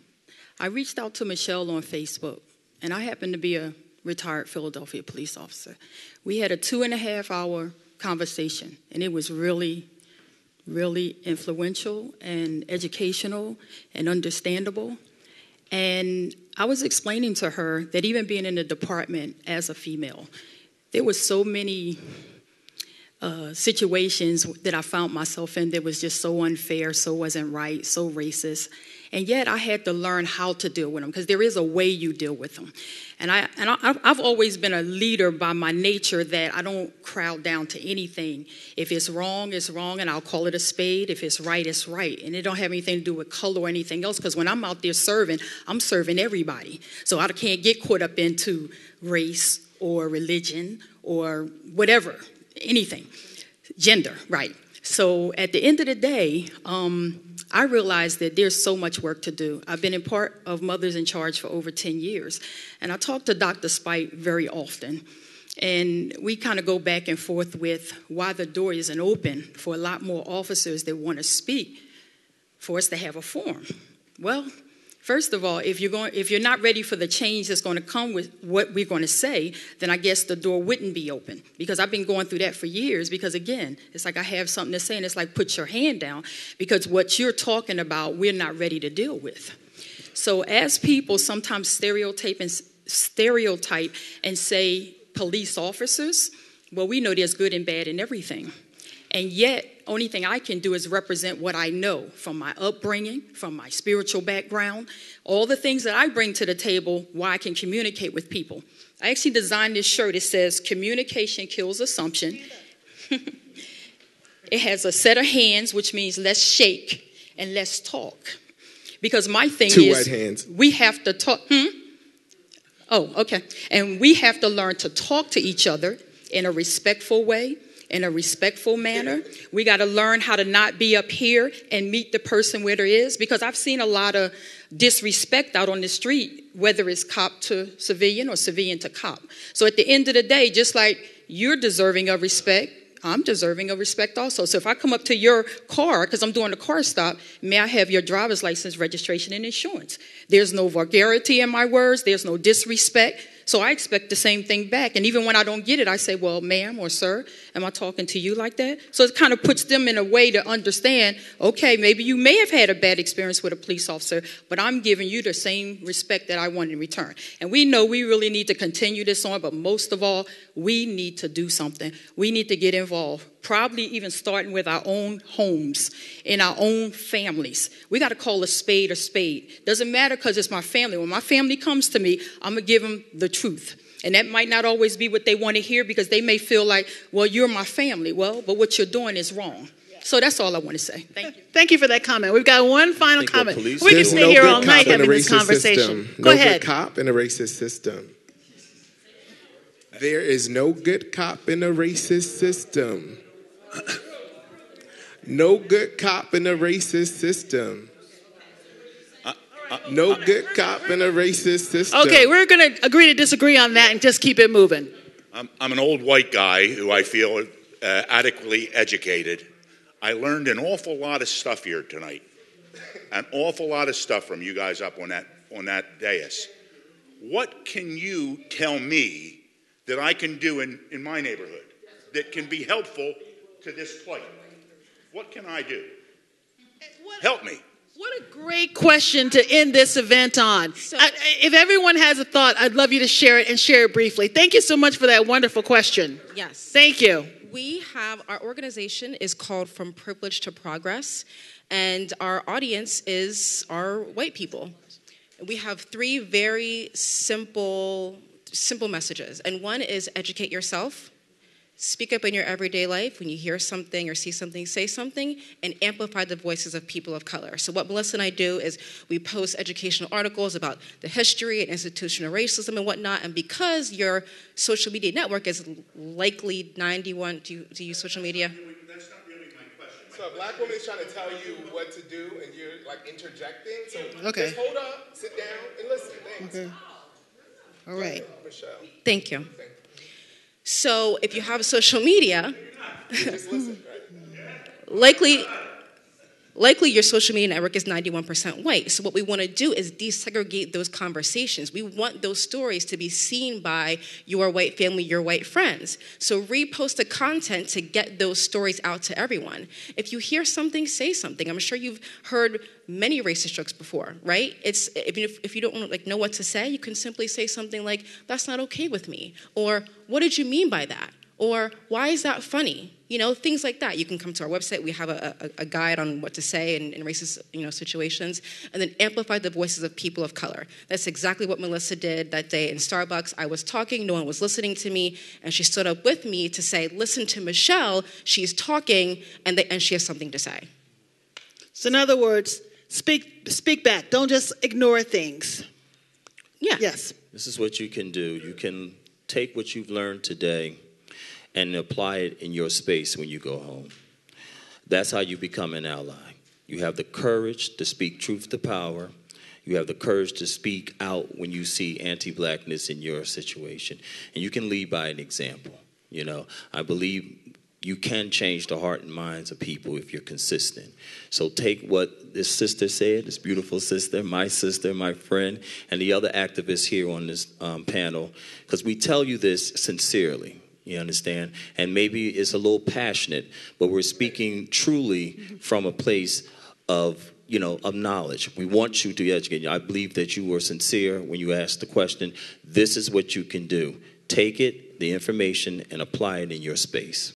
I reached out to Michelle on Facebook, and I happen to be a retired Philadelphia police officer. We had a 2.5-hour conversation, and it was really, really influential and educational and understandable. And I was explaining to her that even being in the department as a female, there was so many situations that I found myself in that was just so unfair, so wasn't right, so racist. And yet I had to learn how to deal with them because there is a way you deal with them. And I've always been a leader by my nature that I don't crowd down to anything. If it's wrong, it's wrong, and I'll call it a spade. If it's right, it's right. And it don't have anything to do with color or anything else because when I'm out there serving, I'm serving everybody. So I can't get caught up into race or religion or whatever, anything, gender, right. So at the end of the day, I realized that there's so much work to do. I've been in part of Mothers in Charge for over 10 years, and I talk to Dr. Spite very often, and we kind of go back and forth with why the door isn't open for a lot more officers that want to speak for us to have a forum. Well, first of all, if you're not ready for the change that's going to come with what we're going to say, then I guess the door wouldn't be open. Because I've been going through that for years. Because again, it's like I have something to say, and it's like put your hand down. Because what you're talking about, we're not ready to deal with. So as people sometimes stereotype and say police officers, well, we know there's good and bad in everything. And yet, only thing I can do is represent what I know from my upbringing, from my spiritual background, all the things that I bring to the table why I can communicate with people. I actually designed this shirt. It says, communication kills assumption. It has a set of hands, which means let's shake and let's talk. Because my thing Two is, white hands. We have to talk. Oh, okay. And we have to learn to talk to each other in a respectful way, in a respectful manner. We got to learn how to not be up here and meet the person where there is, because I've seen a lot of disrespect out on the street, whether it's cop to civilian or civilian to cop. So at the end of the day, just like you're deserving of respect, I'm deserving of respect also. So if I come up to your car, because I'm doing a car stop, may I have your driver's license, registration, and insurance? There's no vulgarity in my words. There's no disrespect. So I expect the same thing back. And even when I don't get it, I say, well, ma'am or sir, am I talking to you like that? So it kind of puts them in a way to understand, okay, maybe you may have had a bad experience with a police officer, but I'm giving you the same respect that I want in return. And we know we really need to continue this on, but most of all, we need to do something. We need to get involved, probably even starting with our own homes, in our own families. We got to call a spade a spade. Doesn't matter because it's my family. When my family comes to me, I'm going to give them the truth. And that might not always be what they want to hear because they may feel like, well, you're my family. Well, but what you're doing is wrong. So that's all I want to say. Thank you. Thank you for that comment. We've got one final comment. We can There's stay no here good all cop night in a having this racist conversation. system. Go No ahead. good cop in a racist system. There is no good cop in a racist system. No good cop in a racist system. No good cop in a racist system. Okay, we're going to agree to disagree on that and just keep it moving. I'm an old white guy who I feel adequately educated. I learned an awful lot of stuff here tonight. An awful lot of stuff from you guys up on that dais. What can you tell me that I can do in my neighborhood that can be helpful to this plight? What can I do? Help me. What a great question to end this event on. If everyone has a thought, I'd love you to share it and share it briefly. Thank you so much for that wonderful question. Yes. Thank you. We have, our organization is called From Privilege to Progress, and our audience are white people. We have three very simple messages, and one is educate yourself. Speak up in your everyday life. When you hear something or see something, say something, and amplify the voices of people of color. So what Melissa and I do is we post educational articles about the history and institutional racism and whatnot, and because your social media network is likely 91, do you use social media? That's not really my question. So a black woman is trying to tell you what to do, and you're like interjecting. So just hold up, sit down, and listen. Thanks. Okay. All right. Michelle. Thank you. So if you have social media, likely your social media network is 91% white. So what we want to do is desegregate those conversations. We want those stories to be seen by your white family, your white friends. So repost the content to get those stories out to everyone. If you hear something, say something. I'm sure you've heard many racist jokes before, right? It's if you don't know what to say, you can simply say something like, "That's not okay with me," or "What did you mean by that?" Or "Why is that funny?" Things like that. You can come to our website. We have a guide on what to say in racist situations, and then amplify the voices of people of color. That's exactly what Melissa did that day in Starbucks. I was talking, no one was listening to me, and she stood up with me to say, "Listen to Michelle. She's talking, and she has something to say." So in other words, speak back. Don't just ignore things. Yeah. Yes. This is what you can do. You can take what you've learned today and apply it in your space when you go home. That's how you become an ally. You have the courage to speak truth to power. You have the courage to speak out when you see anti-blackness in your situation. And you can lead by an example. I believe you can change the heart and minds of people if you're consistent. So take what this sister said, this beautiful sister, my friend, and the other activists here on this panel, because we tell you this sincerely. You understand? And maybe it's a little passionate, but we're speaking truly from a place of knowledge. We want you to educate you. I believe that you were sincere when you asked the question. This is what you can do. Take it, the information, and apply it in your space.